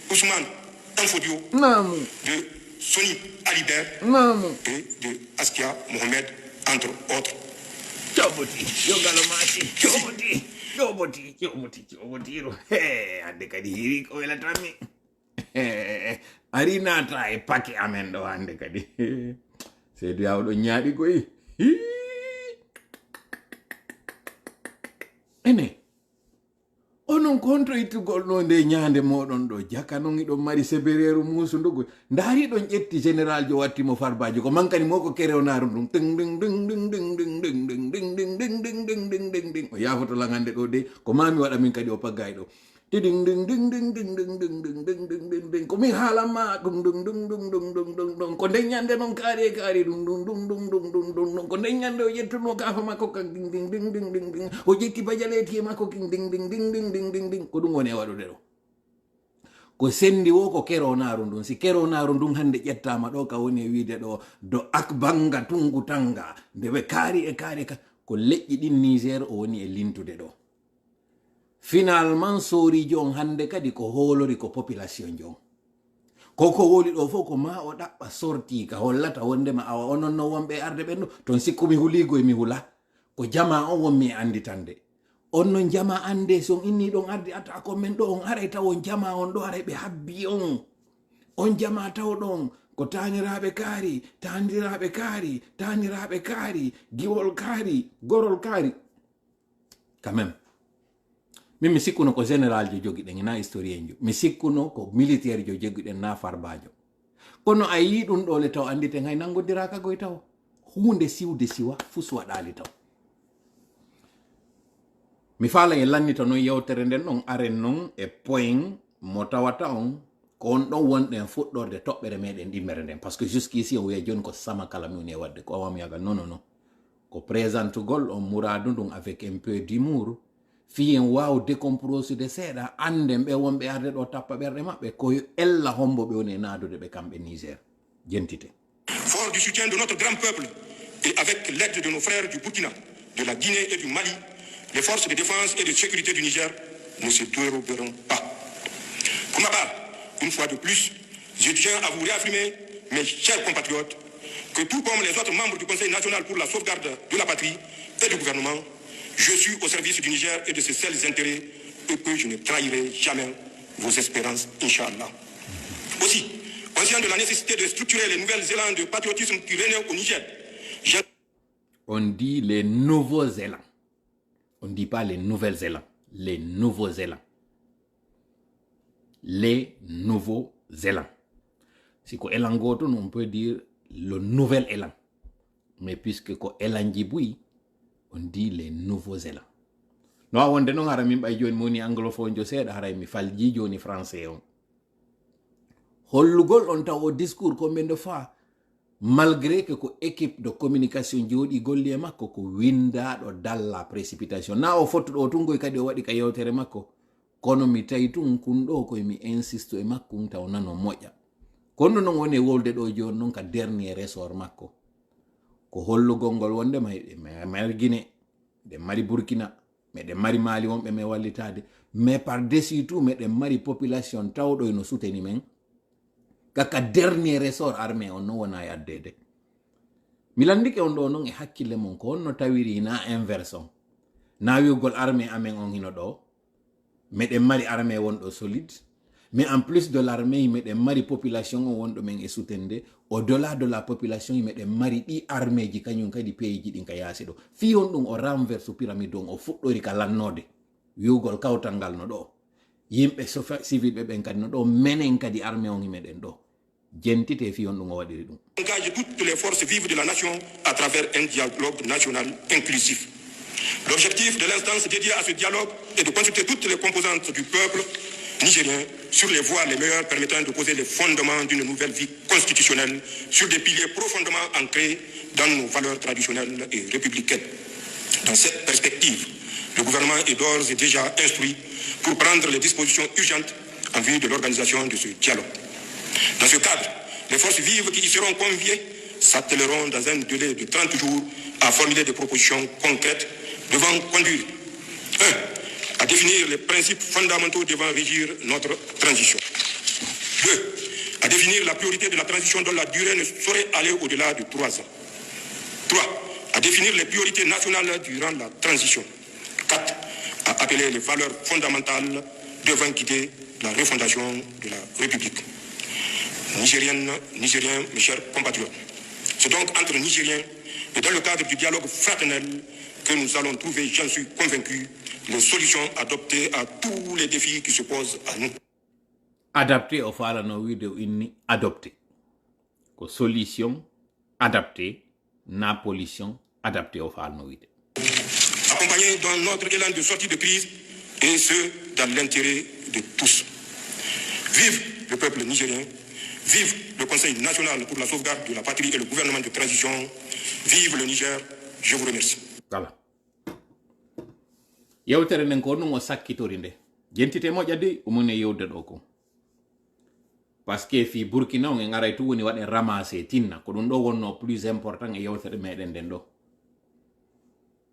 Ousmane Tanfodio, de Soni Alibert et de Askia Mohamed, entre autres. Ande kadi hiri ko welatami ari nata e pake amen ɗo hande kadi seydu yawɗo ñaaɗi koy ene onon konto ittugol ɗo nde ñaande moɗon ɗo jaka non iɗon mari sebereru musu ndugo ndaari ɗon ƴetti général jo wattimo farbaji ko mankani mo ko kerewonaru ɗum ɗing o yafoto langande ɗo de ko mami waɗa min kadi o paggay ɗo tiding ko min haalanma ɗum ko nden ñande noon kaari kaari ko nden ñande o ƴettuno kafa makko kan o ƴetti bajaleti e makko ko ɗum woni e waɗude ɗo ko sendi wo ko keronaru ndun si keronaru ndun hande ƴettama ɗo ka woni e wiide ɗo do akbanga tungu tanga nde ɓe kaari e kaari ko leƴƴi ɗin Niger o woni e lintude ɗo finalement sorijo on hande kadi ko hoolori ko population jon koko woli ɗo fof ko ma o ɗaɓɓa sorti ka hollata wondema awa onon no wonɓe arde ɓen ɗo toon sikku mi huligo e mi hula ko jama on wonmi e anditande on non jama ande son inni ɗon arde ata ko men ɗo on aray taw on jama on ɗo aray ɓe habbi on jama taw ɗon ko taniraɓe kaari giwol kaari gorol kaari quand même min mi sikkuno ko général jo jogiɗen na historien jo mi sikkuno ko militaire jo jogiɗen na farbajo kono a yi ɗum ɗo le taw anditen hay nangodiraka goy taw hunde siwde siwa fus waɗali taw mi faala e lannita noon yewtere nden ɗon aren noon e point mo tawata on ko on ɗon wonɗen fuɗɗorde toɓɓere meɗen ɗimmere nden par ce que jusqu'ici on wiya joni ko sama kala mi woni e wadde ko awam yaga non ko présentugol on mouradu ndun avec un peu d'humour fiyen waw décomprosede seeɗa anden ɓe wonɓe arde ɗo tappa ɓerɗe maɓɓe koyo ella hombo ɓe woni e naadude ɓe kamɓe Niger jentite. Fort du soutien de notre grand peuple et avec l'aide de nos frères du Burkina, de la Guinée et du Mali, les forces de défense et de sécurité du Niger ne se déroberont pas. Pour ma part, une fois de plus, je tiens à vous réaffirmer, mes chers compatriotes, que tout comme les autres membres du Conseil national pour la sauvegarde de la patrie et du gouvernement, je suis au service du Niger et de ses seuls intérêts et que je ne trahirai jamais vos espérances, Inch'Allah. Aussi, conscient de la nécessité de structurer les nouvelles élans de patriotisme qui règnent au Niger. On dit les nouveaux élans. On ne dit pas les nouvelles élans. Les nouveaux élans. Les nouveaux élans. Si ko élan goton, on peut dire le nouvel élan. Mais puisque ko élan jiboui, on dit les nouveaux élans. No a wonde non hara min ɓay joni moni anglophone jo seeɗa haray mi falji joni français on hollugol on taw o discours combien de fois malgré que ko équipe de communication jooɗi golli e makko ko windaɗo dalla précipitation na o fottuɗo o tungoy kadi o waɗi ka yewtere makko kono mi tawi tun kun ɗo koye mi insiste e makko taw nano moƴƴa kono non woni wolde ɗo joni noon ka dernier ressort makko ko hollugol ngol wondema mari Guinée de mari Burkina meɗen mari Mali wonɓe me wallitade mais par dessus tout meɗen mari population tawɗo no souteni men kaka dernier ressort armée on no wona yaddede milandike on ɗo non e hakkille mon ko honno tawiri na inversion na wiugol armée amen on hino ɗo meɗen mari armée wonɗo solide mais en plus de l'armée meɗen mari population on wonɗo men e sutende au delà de la population meɗen mari ɗi armée ji kañum kadi pays ji ɗin ka yaasi ɗo fi on ɗum o renverse pyramide on o fuɗɗori ka lannode wiugol kawtal ngal no ɗo yimɓe civil ɓe ɓen kadi no ɗo menen kadi armée on meɗen ɗo jentite fi on ɗum o waɗiri ɗum engage toutes les forces vives de la nation à travers un dialogue national inclusif. L'objectif de l'instance dédiée à ce dialogue est de consulter toutes les composantes du peuple nigérien sur les voies les meilleures permettant de poser les fondements d'une nouvelle vie constitutionnelle sur des piliers profondément ancrés dans nos valeurs traditionnelles et républicaines. Dans cette perspective, le gouvernement est d'ores et déjà instruit pour prendre les dispositions urgentes en vue de l'organisation de ce dialogue. Dans ce cadre, les forces vives qui y seront conviées s'attelleront dans un délai de 30 jours à formuler des propositions concrètes devant conduire 1. À définir les principes fondamentaux devant régir notre transition. 2. À définir la priorité de la transition dont la durée ne saurait aller au-delà de 3 ans. 3. À définir les priorités nationales durant la transition. 4. À appeler les valeurs fondamentales devant guider la refondation de la République. Nigériennes, Nigériens, mes chers compatriotes, c'est donc entre Nigériens et dans le cadre du dialogue fraternel que nous allons trouver, j'en suis convaincu, les solutions adoptées à tous les défis qui se posent à nous. Adapté au falano wiide inni adopté ko solution adapté na pollution adapté au falano wiide Accompagner dans notre élan de sortie de crise et ce dans l'intérêt de tous. Vive le peuple nigérien, vive le Conseil national pour la sauvegarde de la patrie et le gouvernement de transition, vive le Niger, je vous remercie. voilà yewtere nden ko ɗum o sakkitori nde jentite moƴƴade umone yewde ɗo ko par ce que fi Burkina on en aray tu woni waɗen ramassé tinna ko ɗum ɗo wonno plus important e yewtere meɗen nden ɗo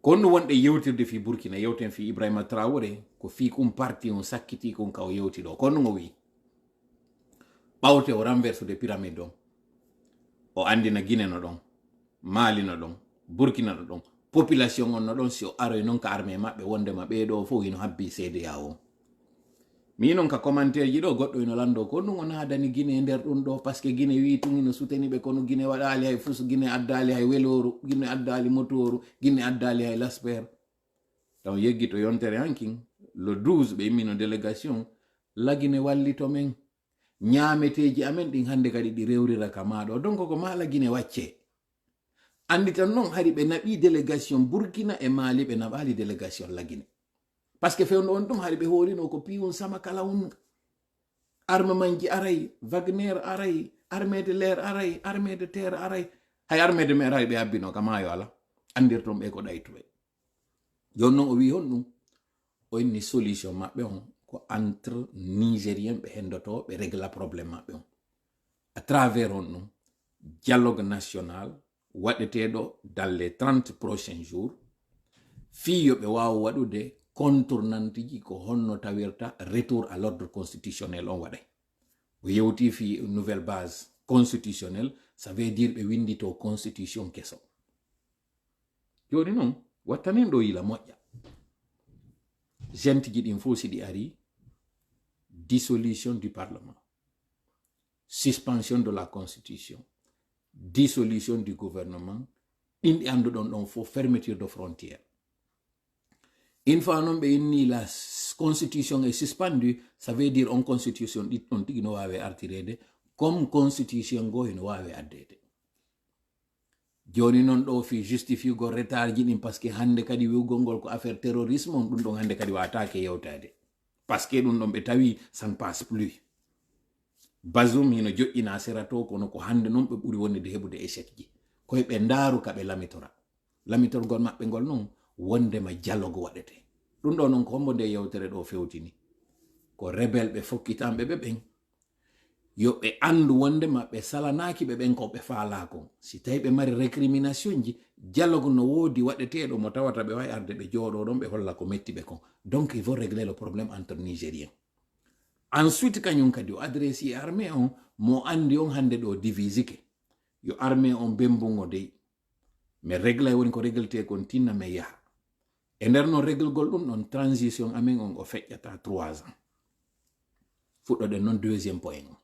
ko ɗum wonɗe yewtirde fi Burkina yewten fi Ibrahima Traoré ko fi kum parti on sakkiti kon ka o yewti ɗo ko ɗum o wi ɓawte o renversude pyramide on o andina Guinée no ɗon Mali no ɗon Burkina no ɗon population on no ɗon si o aroy noon ka armée maɓɓe wondema ɓeeɗo fof hino habbi CEDEAO o mi non ka commentaire ji ɗo goɗɗo ino lando ko ɗum o naadani Guinée nder ɗum ɗo par ce que Guinée wi tun ino souteni ɓe kono Guinée waɗali hay fus Guinée addali hay weloru Guinée addali motoru Guinée addali hay lasper taw yeggi to yontere hankin le 12 ɓe immino délégation la Guinée wallito men ñaameteji amen ɗin hande kadi ɗi rewrira ka maɗo donc ko mala Guinée wacce andi tan noon hari ɓe naɓi délégation Burkina e Mali ɓe naɓali délégation la Guinée parce que fewno on ɗum hari ɓe horino ko piwon sama kala un armement ji aray Wagner aray armée de l'air aray armée de terre aray hay armée de mer hay ɓe habbino ka maayo ala andirton ɓe ko ɗaytuɓe joni noon o wi hon ɗum o inni solution maɓɓe on ko entre nigérien ɓe hendoto ɓe régla probléme maɓɓe on à travers on ɗum dialogue national waɗeteɗo dans les 30 prochains jours fiyo ɓe wawa waɗude contournantiji ko honno tawirta retour à l'ordre constitutionnel on waɗay o yewti fi nouvelle base constitutionnelle ça veut dire ɓe windito constitution keso joni noon wattanen ɗo yila moƴƴa gente ji ɗin fof si ɗi ari dissolution du parlement suspension de la constitution dissolution du gouvernement ɗin ɗi anduɗon ɗon fof fermeture de frontière une fois non ɓe inni la constitution est suspendue ça veut dire on constitution ɗi ɗon tigi no wawi artirede comme constitution go ino wawi addede joni noon ɗo fi justifiego retard ji ɗin par ce que hande kadi wiwgol ngol ko affaire terrorisme on ɗum ɗon hande kadi watake yewtade par ce que ɗum ɗon ɓe tawi ça ne passe plus Bazoum hino joƴƴina sera to kono ko hande noon ɓe ɓuri wonde heɓude échec ji koye ɓe ndaaru ka ɓe lamitora lamitorgol maɓɓe ngol noon wondema dialogue waɗete ɗum ɗo noon ko hombo nde yewtere ɗo fewtini ko rebel ɓe fokkitanɓe ɓe ɓen yo ɓe andu wondema ɓe salanaki ɓe ɓen ko ɓe faalako si tawi ɓe mari récrimination ji dialogue no woodi waɗeteɗo mo tawata ɓe wawi arde ɓe jooɗo ɗon ɓe holla ko metti ɓe kon donc il faut régler le problème entre nigérien ensuite kañum kadi o adressé armée on mo andi on hande ɗo divisike yo armée on bembungo dey mais règle woni ko régleté kon tinna me yaha e nder non règle gol ɗum ɗon transition amen on o feƴƴata 3 ans fuɗɗoɗen non deuxième point on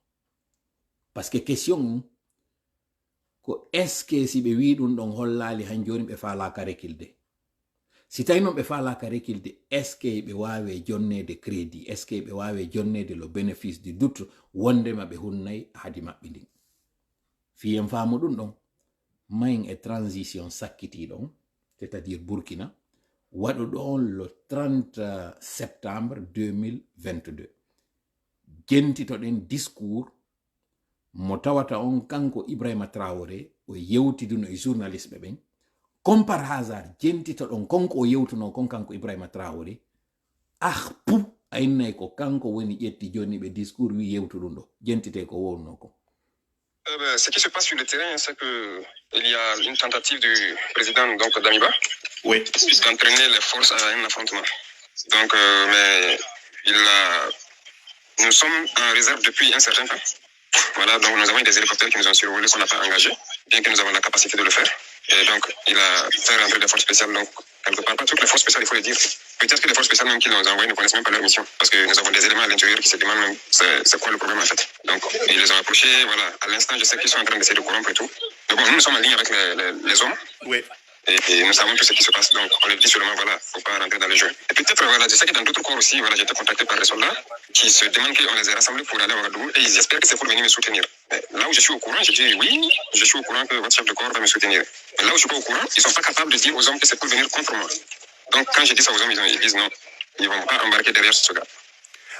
parce que question ko est ce que si ɓe wi ɗum ɗon hollali han joni ɓe falaka rekilde si tawi noon ɓe falaka rekilde est ce que ɓe wawe jonnede crédit est ce que ɓe wawe jonnede le bénéfice du doute wondema ɓe hunnayi hadi maɓɓe ndin fiyen faamu ɗum ɗon mayin e transition sakkiti ɗon c'est à dire Burkina waɗu ɗon le 30 septembre 2022 jentitoɗen discours mo tawata on kanko Ibrahima Traoré o yewtiduno e journaliste ɓen comme par hasard jentitoɗon konko o yewtuno kon kanko Ibrahima Traoré pou a innay ko kanko woni ƴetti joni ɓe discours wi yewtuɗum ɗo jentite ko wonno ko. Ce qui se passe sur le terrain, c'est que il y a une tentative du président donc Damiba, oui, d'entraîner les forces à un affrontement. Donc, mais nous sommes en réserve depuis un certain temps. Voilà, donc nous avons des hélicoptères qui nous ont survolés, qu'on n'a pas engagés, bien que nous avons la capacité de le faire. Et donc, il a fait rentrer des forces spéciales. Donc, quelque part, pas toutes les forces spéciales, il faut le dire. Peut-être que les forces spéciales même qui nous ont envoyés ne connaissent même pas leur mission. Parce que nous avons des éléments à l'intérieur qui se demandent même c'est quoi le problème en fait. Donc, ils les ont approchés, voilà. À l'instant, je sais qu'ils sont en train d'essayer de corrompre et tout. Mais bon, nous sommes en ligne avec les hommes. Oui. Et nous savons tout ce qui se passe. Donc, on le dit seulement, voilà, faut pas rentrer dans le jeu. Et peut-être, voilà, je sais que dans d'autres corps aussi, voilà, j'ai été contacté par des soldats qui se demandent qu'on les ait rassemblés pour aller à Ouagadougou et ils espèrent que c'est pour venir me soutenir. Mais là où je suis au courant, je dis oui, je suis au courant que votre chef de corps va me soutenir. Mais là où je suis pas au courant, ils sont pas capables de dire aux hommes que c'est pour venir contre moi. Donc, quand je dis ça aux hommes, ils disent non, ils vont pas embarquer derrière ce gars.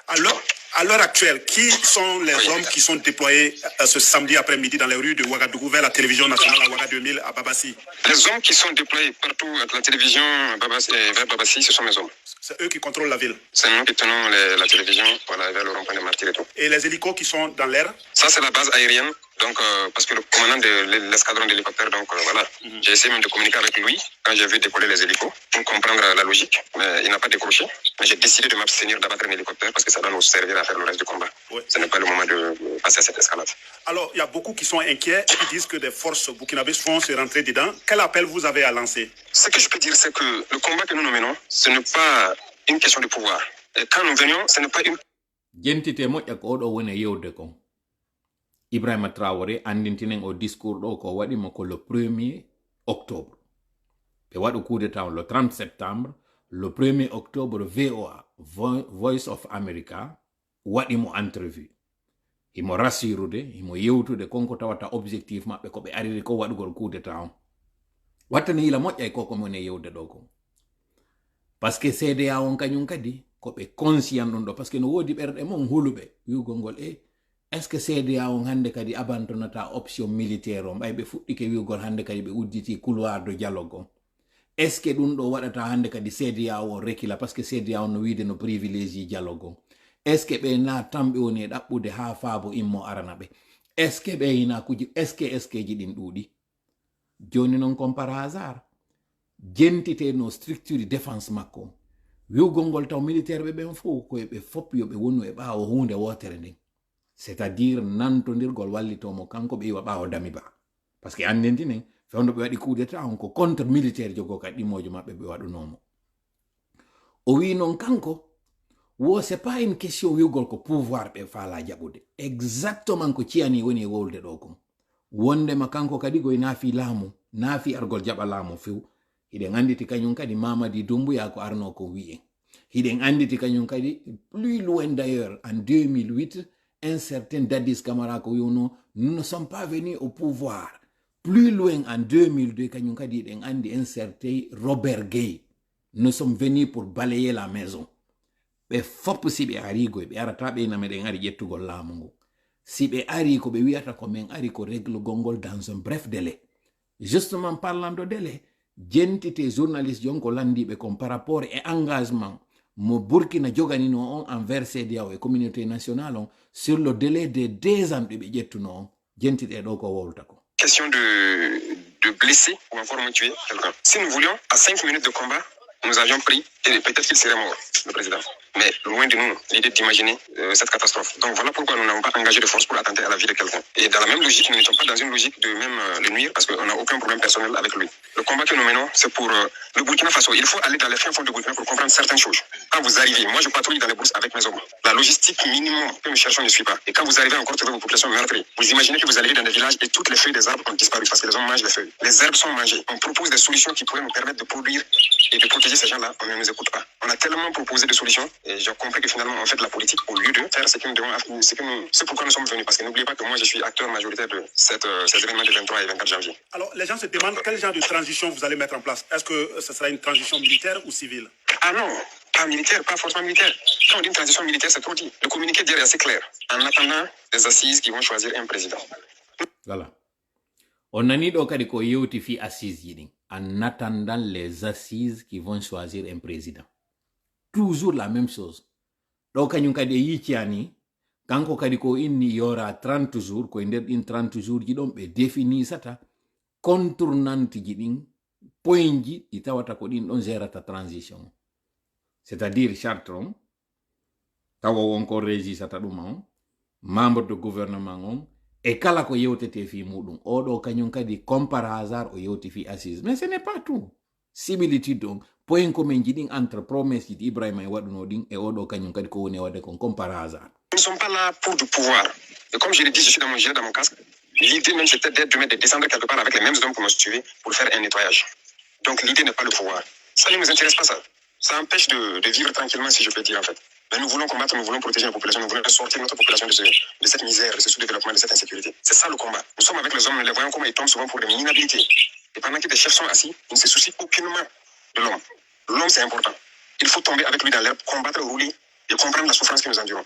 Alors, à l'heure actuelle, qui sont les hommes qui sont déployés ce samedi après-midi dans les rues de Ouagadougou vers la télévision nationale à Ouaga 2000 à Babassi? Les hommes qui sont déployés partout à la télévision vers Babassi, ce sont mes hommes. C'est eux qui contrôlent la ville? C'est nous qui tenons la télévision voilà, vers le rond-point des Martyrs et tout. Et les hélicos qui sont dans l'air? Ça, c'est la base aérienne. Donc, parce que le commandant de l'escadron d'hélicoptères, donc voilà, j'ai essayé même de communiquer avec lui quand j'ai vu décoller les hélicos pour comprendre la logique. Mais il n'a pas décroché. Mais j'ai décidé de m'abstenir d'abattre un hélicoptère parce que ça va nous servir à faire le reste du combat. Oui. Ce n'est pas le moment de passer à cette escalade. Alors, il y a beaucoup qui sont inquiets et qui disent que des forces burkinabées vont se rentrer dedans. Quel appel vous avez à lancer? Ce que je peux dire, c'est que le combat que nous menons, ce n'est pas une question de pouvoir. Et quand nous venions, ce n'est pas une... Jentite moƴƴa ko oɗo woni yewde kon Ibrahima Traoré andintinen o discours ɗo ko waɗimo ko le 1er octobre ɓe waɗu coup d'état le 30 septembre le 1er octobre VOA Voice of America waɗimo entrevue imo rassurude imo yewtude konko tawata objectif maɓɓe ko ɓe ariri ko waɗugol coup d'état on wattane yila moƴƴa e koko mone yewde ɗo kon par ce que CDA on kañum kadi ko ɓe conscient ɗum ɗo par ce que no woodi ɓerɗe mon huluɓe wiugol ngol est ce que CDA on hande kadi abandonata option militaire on ɓay ɓe fuɗɗike wiugol hande kadi ɓe udditi couloir de dialogue on est ce que ɗum ɗo waɗata hande kadi CDA on rekila par ce que CDA on no wiide no privilégie dialogue on est ce que ɓe na tan ɓe woni e ɗaɓɓude ha faabo immo arana ɓe est ce que ɓe hina kuji est ce que ji ɗin ɗuuɗi joni noon comme par hasard jentite no structure défense makko wiugol ngol taw militaire ɓe ɓen fof koye ɓe fop yo ɓe wonu e ɓaawo hunde wotere nden c'est à dire nantodirgol wallitomo kanko ɓe iwa ɓaawo Damiba par ce que andentinen fewndo ɓe waɗi coup d'état on ko contre militaire jogo kadi ɗimojo maɓɓe ɓe waɗunomo o wi noon kanko wo c'est pas une question wiugol ko pouvoir ɓe faala jaɓude exactement ko ciyani woni e wolde ɗo kon wondema kanko kadi goye naafi laamu naafi argol jaɓa laamu few hiɗen anditi kañum kadi Mamadi Doumbouya ko arno ko wi'en hiɗen anditi kañum kadi plus loin d'ailleurs en 2008 un certain Dadis Camara ko wi'uno nous ne sommes pas venus au pouvoir plus loin en 2002 kañum kadi hiɗen andi un certain Robert Gueye nous sommes venus pour balayer la maison ɓe fop si ɓe ari goye ɓe arata ɓeyna meɗen ari ƴettugol laamu ngu si ɓe ari ko ɓe wiyata ko men ari ko règle gongol dans un bref délai justement parlant de délai jentite journaliste jon ko landiɓe kon par rapport e engagement mo Burkina joganino on envers CEDEAO e communauté nationale on sur le délai de 2 ans ɓe ƴettuno on jentite ɗo ko wolta ko question de blesser ou encore me tuer quelqu'un. Si nous voulions, à 5 minutes de combat, nous avions pris Et peut-être qu'il serait mort, le président. Mais loin de nous, l'idée d'imaginer cette catastrophe. Donc voilà pourquoi nous n'avons pas engagé de force pour attenter à la vie de quelqu'un. Et dans la même logique, nous n'étions pas dans une logique de même le nuire parce qu'on n'a aucun problème personnel avec lui. Le combat que nous menons, c'est pour le Burkina Faso. Il faut aller dans les fins fonds de Burkina pour comprendre certaines choses. Quand vous arrivez, moi je patrouille dans les bourses avec mes hommes. La logistique minimum que nous cherchons ne suit pas. Et quand vous arrivez encore trouver vos populations meurtries, vous imaginez que vous arrivez dans des villages et toutes les feuilles des arbres ont disparu parce que les hommes mangent les feuilles. Les herbes sont mangées. On propose des solutions qui pourraient nous permettre de produire et de protéger ces gens-là. On ne nous écoute pas. On a tellement proposé de solutions et j'ai compris que finalement on fait de la politique au lieu de faire ce que nous devons, c'est pourquoi nous sommes venus. Parce que n'oubliez pas que moi je suis acteur majoritaire de ces événements du 23 et 24 janvier. Alors les gens se demandent quel genre de transition vous allez mettre en place. Est-ce que ce sera une transition militaire ou civile? Ah non, pas militaire, pas forcément militaire. Quand on dit une transition militaire, c'est trop dit. Le communiqué d'hier est assez clair. En attendant les assises qui vont choisir un président. Voilà. On a ni kadi ko yewti fi assises yi en attendant les assises qui vont choisir un président. Toujours la même chose. Donc kanyum kadi yikiani kanko kadi ko inni yora 30 jours ko nder in 30 jours ji don be défini sata contournante ji din point ji itawata ko din don gérata transition. C'est-à-dire chartron tawo wonko régi sata dum membre de gouvernement on e kala ko yewtete fi mudum odo kanyum kadi comme par hasard o yewti fi assise. Mais ce n'est pas tout. Similitude donc point commun ji din entre promesse di Ibrahima e waduno din e odo kanyum kadi ko woni wade kon comme par hasard. Nous ne sommes pas là pour du pouvoir. Et comme je l'ai dit, je suis dans mon gilet, dans mon casque. L'idée même c'était de descendre quelque part avec les mêmes hommes qu'on m'a tués pour faire un nettoyage. Donc l'idée n'est pas le pouvoir. Ça ne nous intéresse pas ça. Ça empêche de vivre tranquillement, si je peux dire en fait. Mais nous voulons combattre, nous voulons protéger la population, nous voulons sortir notre population de cette misère, de ce sous-développement, de cette insécurité. C'est ça le combat. Nous sommes avec les hommes, nous les voyons comment ils tombent souvent pour des inhabilités. Et pendant que des chefs sont assis, ils ne se soucient aucunement de l'homme. L'homme c'est important. Il faut tomber avec lui dans l'herbe, combattre, rouler et comprendre la souffrance que nous endurons.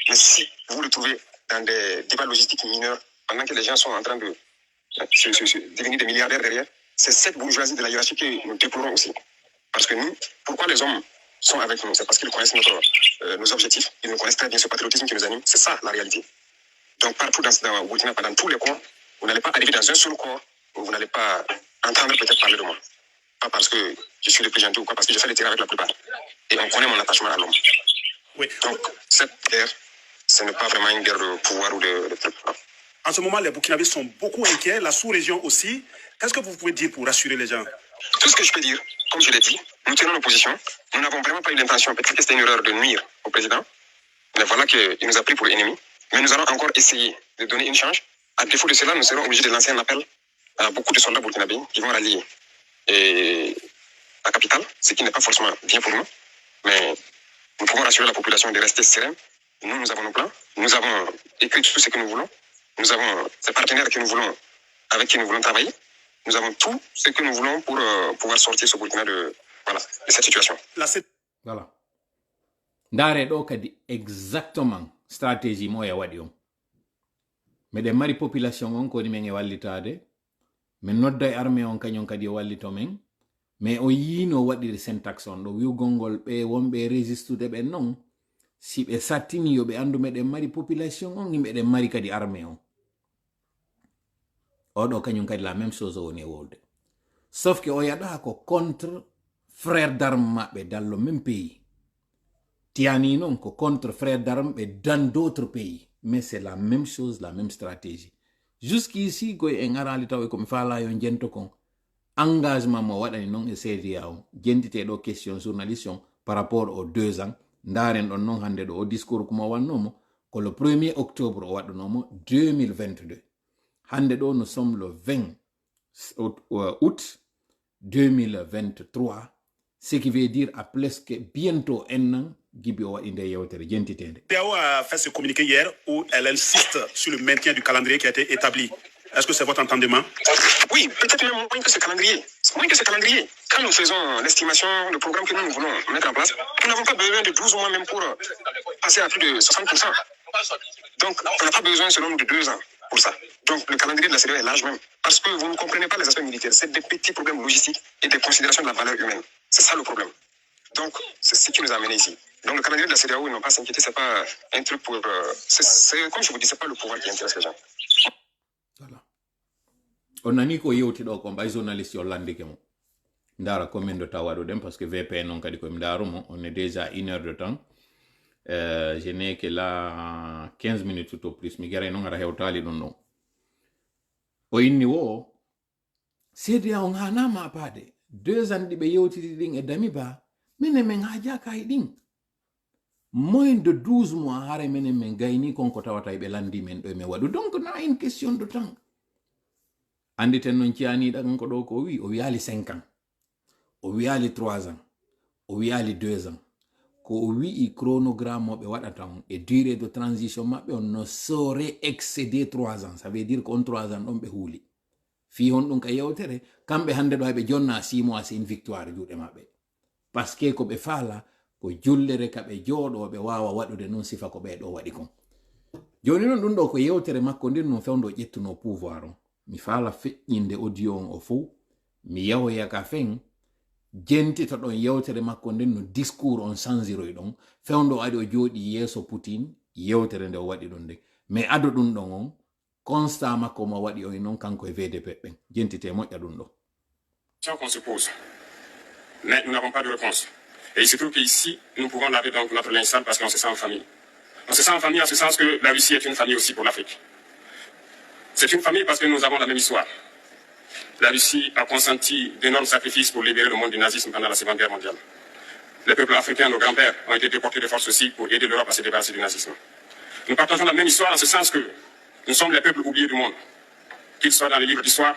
Mais si vous vous retrouvez dans des débats logistiques mineurs, pendant que les gens sont en train de devenir des milliardaires derrière, c'est cette bourgeoisie de la hiérarchie que nous déplorons aussi. Parce que nous, pourquoi les hommes sont avec nous? C'est parce qu'ils connaissent nos objectifs, ils nous connaissent très bien ce patriotisme qui nous anime. C'est ça la réalité. Donc partout dans Burkina, dans tous les corps, vous n'allez pas arriver dans un seul corps où vous n'allez pas entendre peut-être parler de moi. Pas parce que je suis le plus gentil ou quoi, parce que je fais le terrain avec la plupart. Et on connaît mon attachement à l'homme. Oui. Donc cette guerre, ce n'est pas vraiment une guerre de pouvoir ou de trucs. En ce moment, les Burkinabés sont beaucoup inquiets, la sous-région aussi. Qu'est-ce que vous pouvez dire pour rassurer les gens? Tout ce que je peux dire, comme je l'ai dit, nous tenons nos positions. Nous n'avons vraiment pas eu l'intention, peut-être que c'était une erreur de nuire au président. Mais voilà qu'il nous a pris pour ennemi. Mais nous allons encore essayer de donner une chance. À défaut de cela, nous serons obligés de lancer un appel à beaucoup de soldats burkinabés qui vont rallier la capitale, ce qui n'est pas forcément bien pour nous. Mais nous pouvons rassurer la population de rester sereine. Nous avons nos plans. Nous avons écrit tout ce que nous voulons. Nous avons ces partenaires que nous voulons, avec qui nous voulons travailler. Nous avons tout ce que nous voulons pour pouvoir sortir ce Burkina de cette situation. Voilà. Ndare do kadi exactement stratégie moya wadi on. Mais de mari population on ko ni men e wallitade. Men nodda armée on kanyon kadi wallito men. Mais o yino wadi syntax on do wi gongol be wonbe résistude be non. Si be satini yo be andu meden mari population on ni meden mari kadi armée on. Odo kanyum kadi la même chose woni wolde. Sauf que o yada ko contre frères d'armes mabbe dans le même pays. Tiani non ko contre frères d'armes dans d'autres pays. Mais c'est la même chose, la même stratégie. Jusqu'ici, go en arali taw ko mi fala yo jento kon engagement mo wadani non e CEDEAO jentite do question journaliste par rapport aux 2 ans ndaren don non hande do au discours ko mo wannomo ko le 1er octobre o wadonomo 2022. Hande do nous sommes le 20 août 2023, ce qui veut dire à presque bientôt un an. CEDEAO a fait ce communiqué hier où elle insiste sur le maintien du calendrier qui a été établi. Est-ce que c'est votre entendement? Oui, peut-être même moins que ce calendrier. Moins que ce calendrier. Quand nous faisons l'estimation, le programme que nous voulons mettre en place, nous n'avons pas besoin de 12 mois même pour passer à plus de 60%. Donc, on n'a pas besoin seulement de 2 ans pour ça. Donc, le calendrier de la CEDEAO est large même. Parce que vous ne comprenez pas les aspects militaires. C'est des petits problèmes logistiques et des considérations de la valeur humaine. C'est ça le problème. Donc, c'est ce qui nous a amenés ici. Donc, le calendrier de la CEDEAO, ils n'ont pas à s'inquiéter. C'est pas un truc pour... comme je vous dis, c'est pas le pouvoir qui intéresse les gens. Voilà. On a ni ko yewti do ko bay journaliste hollande ke mo. ndara combien de temps waɗo parce que VPN non kadi komi ndarumo on est déjà 1 heure de temps. Je n'ai que là 15 minutes tout au plus mi garay non ara hewtali ɗon ɗon o inni wo CEDEAO on hanama paade 2 ans ɗiɓe yewtiti ɗin e dami ba minen min hajaka e ɗin moins de 12 mois hare minen min gayni konko tawata ɓe landi men ɗo min waɗu donc na une question de temps anditen non ciyaniɗa kanko ɗo ko wi o wiyali 5 ans o wiyali 3 ans o wiyali 2 ans ko o wi'i chronogramme ɓe waɗata on e durée de transition maɓɓe on no saurait excéder 3 ans ça veut dire qu'on 3 ans ɗon ɓe huuli fi hon ɗum ka yewtere kamɓe hande ɗo ɓe jonna 6 mois c'est une victoire juuɗe maɓɓe parce que ko ɓe faala ko jullere ka ɓe jooɗo ɓe wawa waɗude noon sifa ko ɓeɗo waɗi kon joni noon ɗum ɗo ko yewtere makko nden no fewndo ƴettuno pouvoir on mi faala feƴƴinde audio on o fo mi yahoya ka fen jentita ɗon yewtere makko nden no discours on sangiroy ɗon fewndo adi o jooɗi yeeso Poutine yewtere nde o waɗi ɗum nde mais ado ɗum ɗon on constat makko mo waɗi o non kanko e VDP ɓen jentite moƴƴa ɗum ɗo. Qu'on se pose, mais nous n'avons pas de réponse. Et il se trouve qu'ici, nous pouvons laver donc notre linge sale parce qu'on se sent en famille. On se sent en famille en ce sens que la Russie est une famille aussi pour l'Afrique. C'est une famille parce que nous avons la même histoire. La Russie a consenti d'énormes sacrifices pour libérer le monde du nazisme pendant la Seconde Guerre mondiale. Les peuples africains, nos grands-pères, ont été déportés de force aussi pour aider l'Europe à se débarrasser du nazisme. Nous partageons la même histoire en ce sens que nous sommes les peuples oubliés du monde. Qu'ils soient dans les livres d'histoire,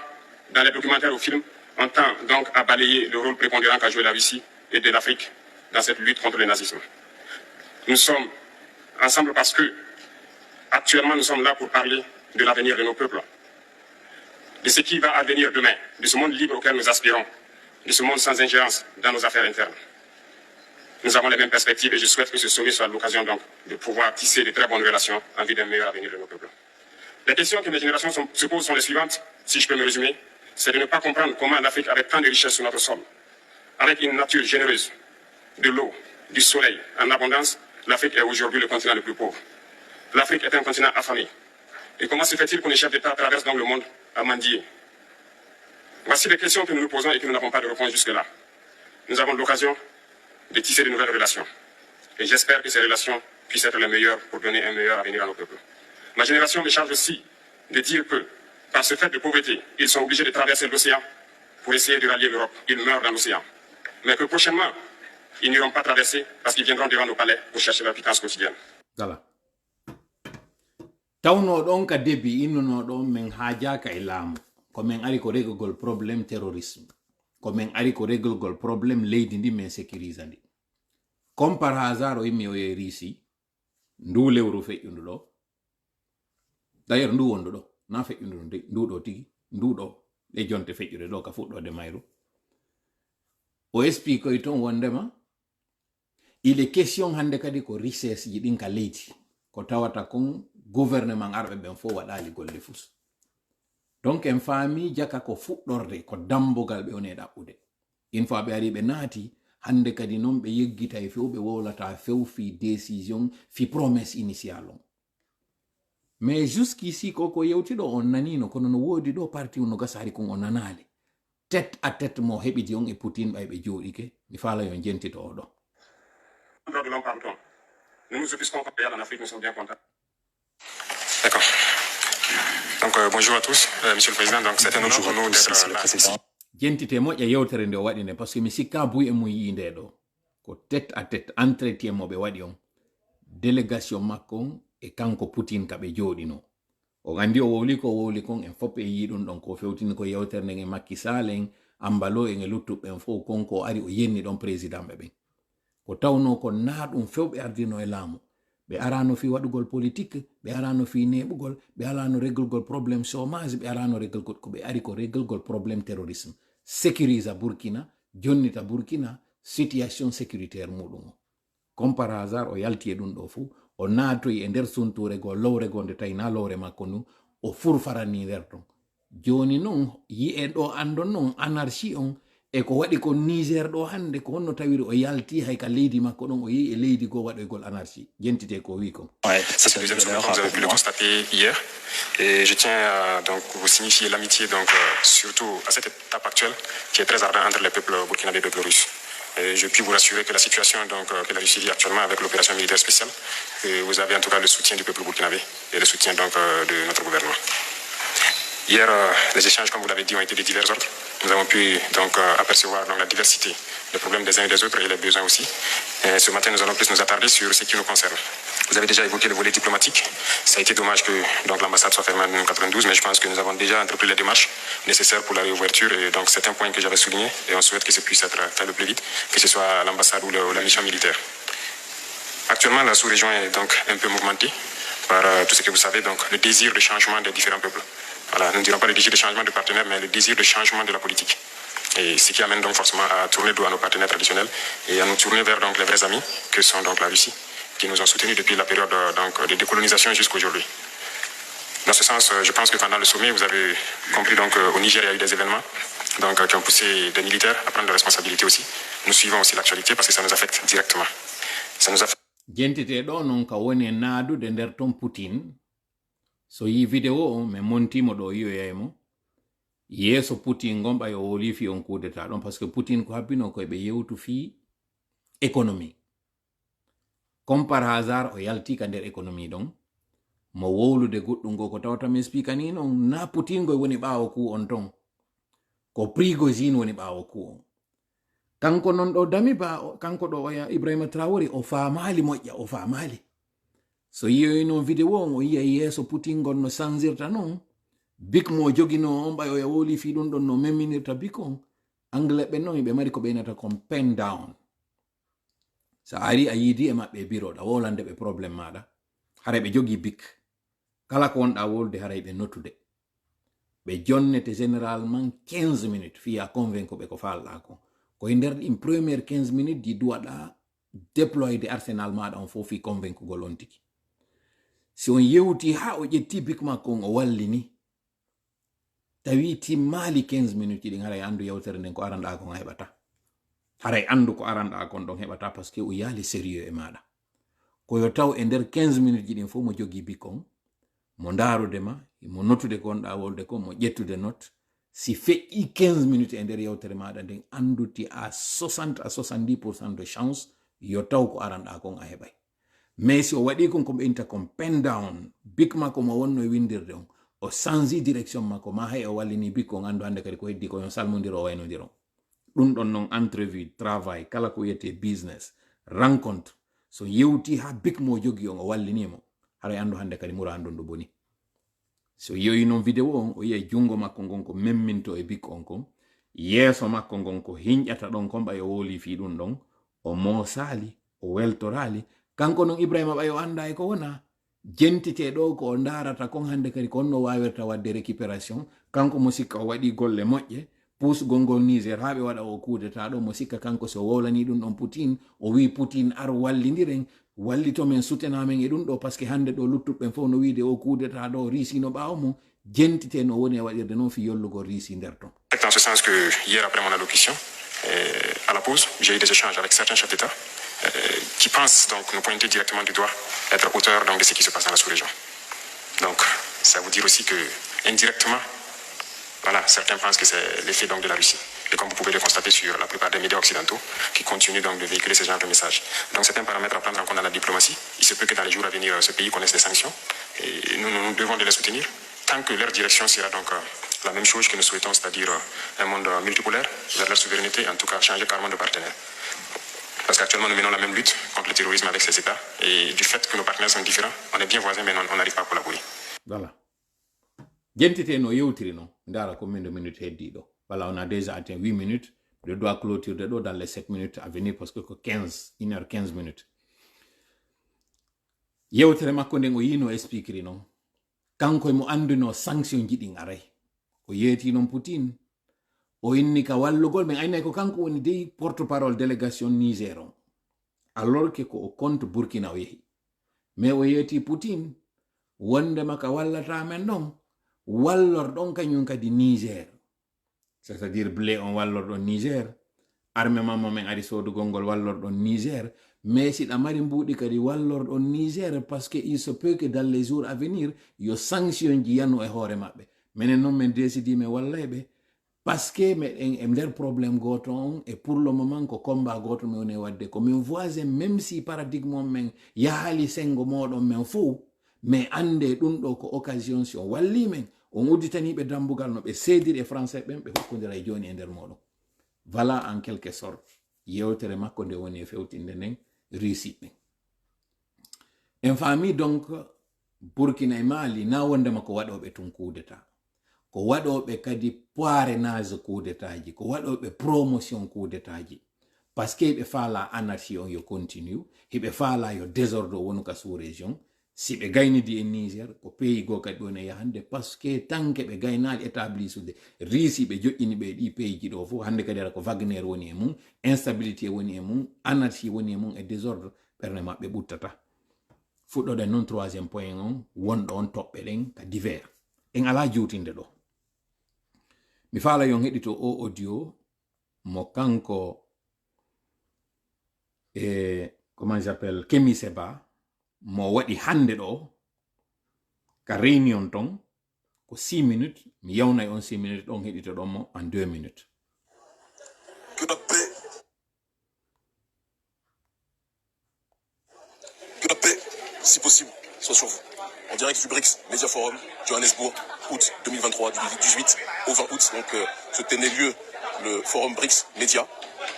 dans les documentaires ou films, on tend donc à balayer le rôle prépondérant qu'a joué la Russie et de l'Afrique dans cette lutte contre le nazisme. Nous sommes ensemble parce que, actuellement, nous sommes là pour parler de l'avenir de nos peuples, de ce qui va advenir demain, de ce monde libre auquel nous aspirons, de ce monde sans ingérence dans nos affaires internes. Nous avons les mêmes perspectives et je souhaite que ce sommet soit l'occasion donc de pouvoir tisser de très bonnes relations en vue d'un meilleur avenir de nos peuples. Les questions que mes générations se posent sont les suivantes, si je peux me résumer, c'est de ne pas comprendre comment l'Afrique, avec tant de richesses sur notre sol, avec une nature généreuse, de l'eau, du soleil en abondance, l'Afrique est aujourd'hui le continent le plus pauvre. L'Afrique est un continent affamé. Et comment se fait-il que les chefs d'État traversent donc le monde à mendier? Voici les questions que nous nous posons et que nous n'avons pas de réponse jusque-là. Nous avons l'occasion de tisser de nouvelles relations. Et j'espère que ces relations puissent être les meilleures pour donner un meilleur avenir à nos peuples. Ma génération me charge aussi de dire que, par ce fait de pauvreté, ils sont obligés de traverser l'océan pour essayer de rallier l'Europe. Ils meurent dans l'océan. Mais que prochainement, ils n'iront pas traverser parce qu'ils viendront devant nos palais pour chercher leur pitance quotidienne. Voilà. Tawno ɗon ka debi innuno ɗon min haajaka e laamu ko min ari ko regugol probléme terrorisme ko min ari ko regugol probléme leydi ndi min sécurise ndi comme par hasard o yimmi o ye risi ndu lewru feƴƴundu ɗo d'ailleurs ndu wondu ɗo na feƴƴundu ndu ndu ɗo tigi ndu ɗo e jonte feƴƴude ɗo ka fuɗɗode mayru o explique ton wondema il est question hande kadi ko richesse ji ɗin ka leydi ko tawata kon gouvernement arɓe ɓen fo waɗali golle fus donc en faami jaka ko fuɗɗorde ko dambogal ɓe one ɗaɓɓude une fois ɓe ari ɓe naati hande kadi noon ɓe yeggita e few ɓe wowlata few fi décision fi promesse initial on mais jusqu'ici koko yewtiɗo on nanino kono no woodi ɗo parti no gasari kon o nanali tête à tête mo heɓidi on e Poutine ɓay ɓe jooɗike mi faala yo jentito o ɗo. Nous nous offusquons en Afrique, nous sommes bien contents. D'accord. Donc bonjour à tous, Monsieur le Président. Donc c'est un honneur pour nous d'être là ici. Jentite moƴƴa yewtere nde o waɗi nde par ce que mi sikka buy e mo yii nde ɗo ko tête à tête entretien mo ɓe waɗi on délégation makko on e kanko Poutine ka ɓe jooɗino o andi o wowli kon en fof e yii ɗum ɗon ko fewtini ko yewtere nden e Macky Sall en Ambalo en e luttuɓe en fof konko ari o yenni ɗon président ɓe ɓen ko tawno ko naa ɗum fewɓe ardino e laamu ɓe arano fi waɗugol politique ɓe arano fi neɓugol ɓe arano reglugol probléme chômage ɓe arano reglugol ko ɓe ari ko reglugol probléme terrorisme sécurise Burkina jonnita Burkina situation sécuritaire muɗum o comme par hasard o yalti e ɗum ɗo fuu o naatoyi e nder sunture go lowre go nde tawi na lowre makko ndu o furfarani nder ton joni noon yi'e ɗo andon noon anarchie on e ko waɗi ko Niger ɗo hande ko honno tawiri o yalti hay ka leydi makko ɗon o yehi e leydi go waɗoygol anarchie jentite ko wi kon. Ouais, ça c'est le deuxième sommet, comme vous avez pu le constater hier. Et je tiens à donc, vous signifier l'amitié, donc, surtout à cette étape actuelle, qui est très ardente entre les peuples burkinabés et les peuples russes. Et je puis vous rassurer que la situation donc, que la Russie vit actuellement avec l'opération militaire spéciale, vous avez en tout cas le soutien du peuple burkinabé et le soutien donc, de notre gouvernement. Hier, les échanges, comme vous l'avez dit, ont été de divers ordres. Nous avons pu donc apercevoir donc, la diversité des problèmes des uns et des autres et les besoins aussi. Et ce matin, nous allons plus nous attarder sur ce qui nous concerne. Vous avez déjà évoqué le volet diplomatique. Ça a été dommage que l'ambassade soit fermée en 1992, mais je pense que nous avons déjà entrepris les démarches nécessaires pour la réouverture. Et donc, c'est un point que j'avais souligné et on souhaite que ça puisse être fait le plus vite, que ce soit l'ambassade ou la mission militaire. Actuellement, la sous-région est donc un peu mouvementée par tout ce que vous savez, donc le désir de changement des différents peuples. Voilà, nous ne dirons pas le désir de changement de partenaires, mais le désir de changement de la politique. Et ce qui amène donc forcément à tourner dos à nos partenaires traditionnels et à nous tourner vers donc, les vrais amis, que sont donc la Russie, qui nous ont soutenus depuis la période donc, de décolonisation jusqu'à aujourd'hui. Dans ce sens, je pense que pendant le sommet, vous avez compris donc au Niger, il y a eu des événements donc, qui ont poussé des militaires à prendre des responsabilités aussi. Nous suivons aussi l'actualité parce que ça nous affecte directement. Ça nous affecte. Jentite ɗo non ka woni naadude nder ton Poutine so yi vidéo o mi montimo ɗo yiyoyaymo yeeso Poutine gon ɓayo woli fi on kudeta ɗon par ce que Poutine ko habbino koye ɓe yewtu fi économie comme par hasard o yalti ka nder économie ɗon mo wowlude goɗɗum go ko tawata mi explique ni non na Poutine goye woni ɓawo ku on ton ko Prigozhin woni ɓawo ku on kanko non ɗo dami ba kanko ɗo oya Ibrahima Traoré o faamali moƴƴa o faamali so yiyoyno vidéo on o yiya yeeso Poutine gon no sansirta non bik mo jogino on ɓay oya woli fi ɗum ɗon no memminirta bik on anglais ɓe non ɓe mari ko ɓeynata kon pen down so ari a yiidi e maɓɓe biroɗa wolande ɓe probléme maɗa hara ɓe jogi bik kala ko wonɗa wolde haray ɓe notude ɓe jonnete généralement 15 minutes fiya convaincre ɓe ko falɗa ko koye nder ɗin première 15 minutes di duwaɗa déployde arsenal maɗa on fof fi convaincre gol on tigi si on yewti ha o ƴetti bik makko on o wallini tawi timmali 15 minutes ɗin haray andu yewtere nden ko aranɗa kon heɓata haray andu ko aranɗa kon ɗon heɓata par ce que o yaali sérieux e maɗa koyo taw e nder 15 minutes ɗin fof mo jogi bik on mo darudema mo notude ko wonɗa wolde ko mo ƴettude note si feƴƴi 15 minutes e nder yewtere maɗa nden anduti à 60 à 70% de chance yo taw ko aranɗa kon a heɓay mais si o waɗi kon ko ɓeynta kon pen down bik makko mo wonno e windirde on o changi direction makko ma hay o wallini bik on andu hande kadi ko heddi ko yon salmodiro o waynodiro ɗum ɗon noon entrevue travail kala ko wiyete business rencontre so yewti ha bik mo jogi on o wallinimo haray andu hande kadi mura andu ndu boni so yoyi noon vidéo on o yiya jungo makko ngon ko memminto e bik on kon yeeso makko ngon ko hiñƴata ɗon kon ɓayo woli fi ɗum ɗon o moosali o weltorali kanko noon Ibrahima ɓayo anda e ko wona jentite ɗo ko o darata kon hande kadi ko onno wawirta wadde récupération kanko mo sikka o waɗi golle moƴƴe pusgol ngol Niger ha ɓe waɗa o kudeta ɗo mo sikka kanko so wolani ɗum ɗon Poutine o wi Poutine ar wallidiren wallito men soutenant men e ɗum ɗo par ce que hande ɗo luttuɓɓen fof no wiide o kudeta ɗo Russie no ɓawo mum jentite no woni e waɗirde noon fi yollugo Russie nder ton. En ce sens que hier après mon allocution à la pause j'ai eu des échanges avec certains chefs d'État qui pensent donc nous pointer directement du doigt être auteurs donc de ce qui se passe dans la sous-région. Donc ça veut dire aussi que indirectement voilà, certains pensent que c'est l'effet donc de la Russie. Et comme vous pouvez le constater sur la plupart des médias occidentaux qui continuent donc de véhiculer ce genre de messages. Donc c'est un paramètre à prendre en compte dans la diplomatie. Il se peut que dans les jours à venir, ce pays connaisse des sanctions. Et nous devons de les soutenir tant que leur direction sera donc la même chose que nous souhaitons, c'est-à-dire un monde multipolaire vers leur souveraineté, en tout cas changer carrément de partenaire. Parce qu'actuellement, nous menons la même lutte contre le terrorisme avec ces États. Et du fait que nos partenaires sont différents, on est bien voisins, mais on n'arrive pas à collaborer. Voilà. Jentite no yewtiri non ndara combien de minutes heddi ɗo voilà on a déjà atteint 8 minutes je dois clôturer ɗo dans les 7 minutes à venir parce que ko 1h15 minutes yewtere makko nden o yino expliqueri non kanko e mo anduno sanction jiɗin aray o yeeti non Poutine o inni ka wallugol men aynay ko kanko woni dey porte parole délégation Niger on alors que ko o compte Burkina o yehi mais o yeeti Poutine wonde maka wallata men ɗon wallor ɗon kañum kadi Niger c'est-à-dire blé on wallorɗon Niger, armement momen ari sodugol ngol wallorɗon Niger, mais si ɗamari mbuɗi kadi wallorɗon Niger, parce que il se peut que dans les jours à venir yo sanction ji yanu e hoore maɓɓe. Menen noon men décidi me wallayɓe parce que meɗen e nder probléme goto on, et pour le moment ko combat goto mi woni wadde ko min voisin, même si paradigme on men yahali sengo moɗon men fou, mais ande ɗum ɗo ko occasion si on walli men on udditaniɓe dambugal no ɓe seediri e français ɓen ɓe hokkudira e joni e nder moɗon. Voilà en quelque sorte yewtere makko nde woni e fewtinde nden réussite ɓen. En famille donc Burkina e Mali na wondema ko waɗoɓe tun coup d'état, ko waɗoɓe kadi parrainage coup d'état ji, ko waɗoɓe promotion coup d'état ji, parce que ɓe faala anarchie on yo continue, hiɓe faala yo désordre wonu ka sous région. Si ɓe gaynidi e Niger ko pays go kadi ɗon e yahande, parce que tanke ɓe gaynaali établissude riisi ɓe joƴƴini ɓe ɗi pays ji ɗo fof, hande kadi ara ko Wagner woni e mum, instabilité woni e mum, anarchie woni e mum e désordre, ɓernde maɓɓe ɓuttata. Fuɗɗoɗen noon troisiéme point on wonɗo on toɓɓe ɗen ka divers en ala juutinde ɗo. Mi faala yon heɗito o audio mo kanko comment j'appelle Kemi Seba mo waɗi hande ɗo ka réunion ton ko 6 minutes, mi yawnay on 6 minutes ɗon heɗito ɗon mo en 2 minutes. Que la paix, si possible, soit sur vous. En direct du BRICS Media Forum, Johannesburg, août 2023, du 18 au 20 août. Donc, se tenait lieu le forum BRICS Media.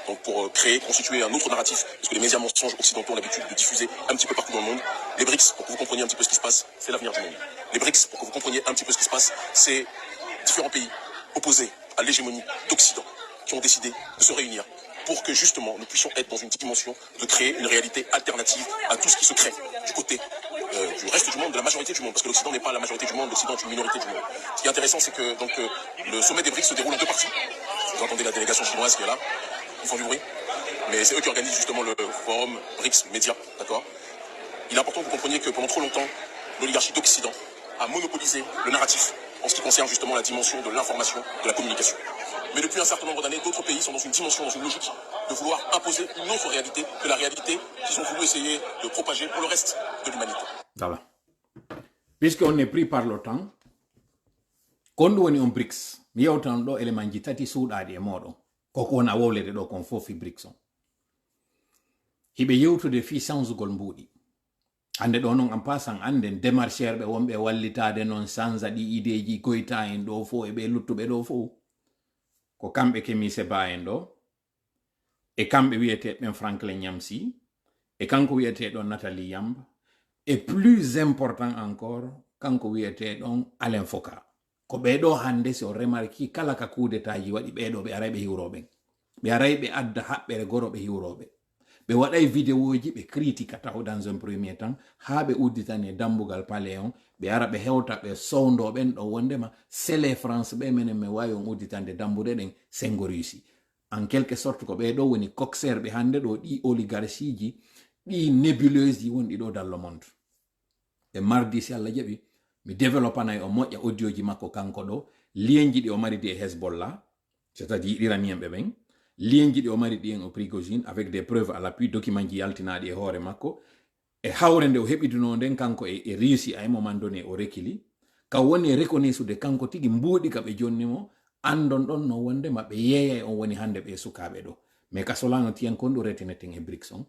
Donc pour constituer un autre narratif, parce que les médias mensonges occidentaux ont l'habitude de diffuser un petit peu partout dans le monde. Les BRICS, pour que vous compreniez un petit peu ce qui se passe, c'est l'avenir du monde. Les BRICS, pour que vous compreniez un petit peu ce qui se passe, c'est différents pays opposés à l'hégémonie d'Occident qui ont décidé de se réunir pour que justement nous puissions être dans une dimension de créer une réalité alternative à tout ce qui se crée du côté du reste du monde, de la majorité du monde, parce que l'Occident n'est pas la majorité du monde, l'Occident est une minorité du monde. Ce qui est intéressant, c'est que donc, le sommet des BRICS se déroule en 2 parties. Vous entendez la délégation chinoise qui est là. Ils font du bruit, mais c'est eux qui organisent justement le forum BRICS Média, d'accord. Il est important que vous compreniez que pendant trop longtemps, l'oligarchie d'Occident a monopolisé le narratif en ce qui concerne justement la dimension de l'information, de la communication. Mais depuis un certain nombre d'années, d'autres pays sont dans une dimension, dans une logique de vouloir imposer une autre réalité que la réalité qu'ils ont voulu essayer de propager pour le reste de l'humanité. Voilà. Puisqu'on est pris par l'OTAN, quand on est en BRICS, mi yewtan ɗo élément ji tati suuɗaɗi e moɗon. Koko wona wowlede ɗo kon fof fi BRICS on. Hiɓe yewtude fi sansugol mbuuɗi. Hande ɗo noon en passant anden démarcheur ɓe wonɓe wallitade noon sansa ɗi ideji goyta en ɗo fof e ɓe luttuɓe ɗo fof. Ko kamɓe Kemi Seba en ɗo, e kamɓe wiyete ɓen Franklin Nyamsi, e kanko wiyete ɗon Nathalie Yamba, et plus important encore, kanko wiyete ɗon Alain Foka. Ko ɓeɗo hande si on remarki kala ka coup d'état ji waɗi ɓeɗo ɓe aray ɓe hiwroɓen. Ɓe aray ɓe adda haɓɓere goro ɓe hiwroɓe. Ɓe waɗay vidéoji ɓe critique taw dans un premier temps, ha ɓe udditani e dambugal palais on, ɓe ara ɓe hewta ɓe sowndoɓen ɗo wondema c'est les France ɓe menen me wawi on udditande dambude ɗen sengo Russie. En quelque sorte ko ɓeɗo woni coxeur ɓe hande ɗo ɗi oligarchie ji, ɗi nébuleuse ji wonɗi ɗo dans le monde. E mardi si Allah jaɓi, mi développanayi o moƴƴa audio ji makko kanko ɗo, lienji ɗi o mari di e Hezbollah, c'est-à-dire iranien ɓe ɓen, lienji ɗi o mari ɗi en o Prigozhin, avec des preuves à l'appui, document ji yaltinaɗi e hoore makko, e hawre nde o heɓituno nden kanko e réussi à un moment donné o rekili, ka woni reconnaissude kanko tigi mbuuɗi ka ɓe jonnimo, andon ɗon no wondema ɓe yeeyay on woni hande ɓe sukaɓe ɗo. Mais ka solano tiyan kon ɗo retineten e BRICS on,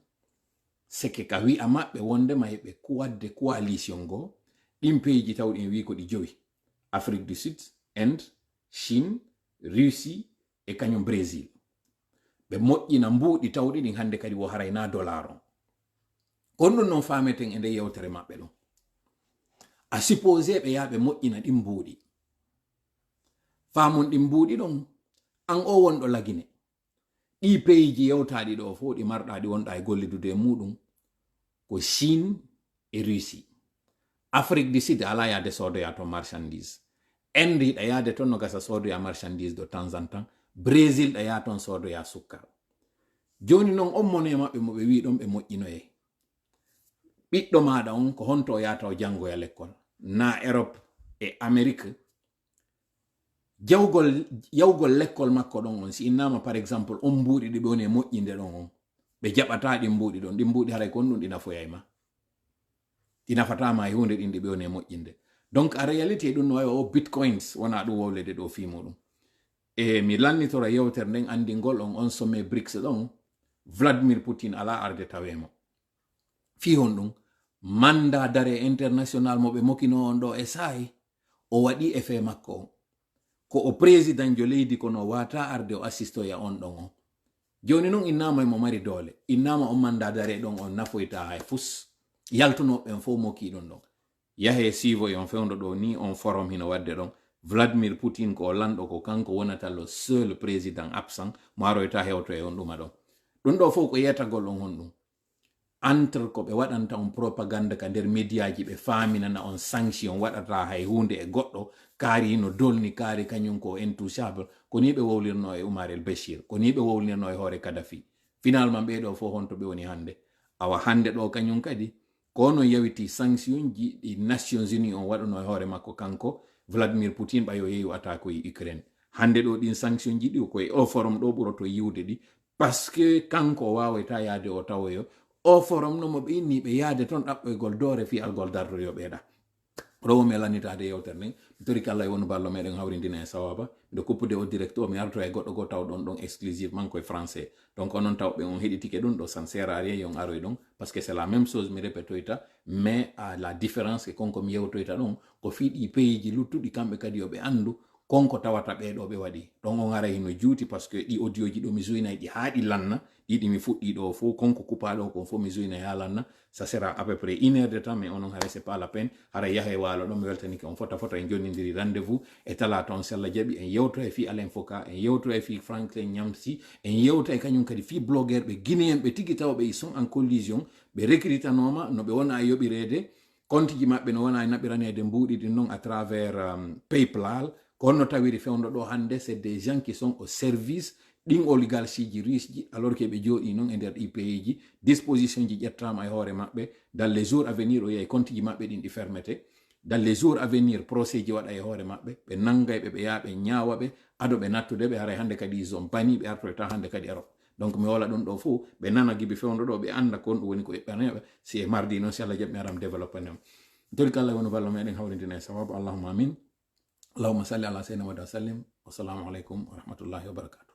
c'est que ka wi'a maɓɓe wondema heɓe wadde coalition go, ɗin pays ji tawɗi en wi ko ɗi jowi: Afrique du Sud, Inde, Chine, Russie e kañum Brésil. Ɓe moƴƴina mbuuɗi tawɗi ɗin hande kadi wo harayna dollar on. Kon ɗum noon fameten e nde yewtere maɓɓe ɗon. A supposé ɓe yaha ɓe moƴƴina ɗin mbuuɗi. Famon ɗin mbuuɗi ɗon, an o wonɗo lagine. Ɗi pays ji yewtaɗi ɗo fof ɗi marɗa ɗi wonɗa e gollidude e muɗum ko Chine e Russie. Afrique du Sud ala yaade soodoya to marchandise. Inde yiɗa yaade toon no gasa soodoya marchandise de temps en temps. Brésil ɗa yaha toon soodoya sukkar. Joni noon on mone maɓɓe mo ɓe wi ɗon ɓe moƴƴinoye. Ɓiɗɗo maɗa on ko honto o yahata o janngoya l'école. Na Europe e Amérique. yawgol lekkol makko ɗon on si innama par exemple on mbuuɗi ɗi ɓe woni e moƴƴinde ɗon on ɓe jaɓata ɗin mbuuɗi ɗon ɗin mbuuɗi haray kon ɗum ɗi nafoyayma ɗi nafatama e hunde ɗin ɗi ɓe woni e moƴƴinde donc a réalité ɗum no wawi o bitcoins wona ɗum wowlede ɗo fi muɗum e mi lannitora yewtere nden andingol on sommet BRICS ɗon Vladimir Putin ala arde tawemo fi hon ɗum manda dare international mo ɓe mokino on ɗo e saayi o waɗi effet makko on ko o président jo leydi kono wata arde o assistoya on ɗon on joni noon innama mo mari doole innama on manda dare ɗon on nafoyta hay fus yaltunoɓen fo mokiɗon ɗon yahe sivo e on fewndo ɗo ni on forum hino wadde ɗon Vladimir Putin ko o lanɗo ko kanko wonata le seul président absent mo aroyta hewto e on ɗuma ɗon ɗum ɗo fof ko yetagol on hon ɗum entre ko ɓe waɗanta on propagande ka nder médiaji ɓe faaminana on sanction waɗata hay hunde e goɗɗo kaari no dolni kaari kañum ko intouchable ko ni ɓe wowlirno e Oumar el Béchir ko ni ɓe wowlirno e hoore Kadhafi finalement ɓeɗo fof honto ɓe woni hande awa hande ɗo kañum kadi ko no yawiti sanction ji ɗi Nations Unies on waɗano e hoore makko kanko Vladimir Putin ɓayo yeeyu attaque e Ukraine hande ɗo ɗin sanction ji ɗi koye o forum ɗo ɓuroto yiwde ɗi parce que kanko wawata yaade o tawoyo o forum no mo ɓe inni ɓe yaade toon ɗaɓɓoygol doore fi algol dardoyo ɓeeɗa ɗo womi lannitade yewtere nden mi tori kala e wonu ballo meɗen hawrindina e sawaba nde kuppude o direct o mi arto e goɗɗo go taw ɗon exclusivement koye français donc onon tawɓe on heɗitike ɗum ɗo ça sert à rien yon aroy ɗon parce que c'est la même chose mi répétoyta mais à la différence que konko mi yewtoyta ɗon ko fiiɗi pays ji luttuɗi kamɓe kadi yoɓe andu konko tawata ɓeɗo ɓe waɗi ɗon on ara hino juuti par ce que ɗi audio ji ɗo mi joynayi ɗi haaɗi lanna ɗiɗi mi fuɗɗi ɗo fof konko kupaɗo kon fof mi joynayi ha lanna ça sera à peu près 1 heure de temps mais onon haray c'est pas la peine hara yaha e waalo ɗon mi weltanike on fota en jonnidiri rendez-vous e talata on sella jaɓi en yewto e fi Alain Foka en yewto e fi Franklin Nyamsi en yewto e kañum kadi fi blogueur ɓe guinéen ɓe tigi taw ɓe sont en collision ɓe recrutanoma no ɓe wona e yoɓirede compte ji maɓɓe no wona e naɓiranede mbuuɗi ɗin noon à travers PayPal ko honno tawiri fewndo ɗo hande c'est des gens qui sont au service ɗin oligarchie ji riche ji alors que ɓe jooɗi noon e nder ɗi pays ji disposition ji ƴettama e hoore maɓɓe dans les jours à venir o yahi compte ji maɓɓe ɗin ɗi fermete dans les jours à venir procès ji waɗa e hoore maɓɓe ɓe nangay ɓe ɓe yaa ɓe ñaawa ɓe ado ɓe nattude ɓe haray hande kadi ils ont bani ɓe artoyta hande kadi Europe donc mi wola ɗum ɗo fof ɓe nana gibi fewndo ɗo ɓe anda kon ɗum woni ko ɓeɓɓanaɓe si e mardi noon si Allah jaɓi mi aram développé nem tori kala wono ballo meɗen hawrindina e sawabu allahumma amin allahumma salli ala sayyidina wa sallim wassalamu aleykum wa rahmatullahi wa barakatuh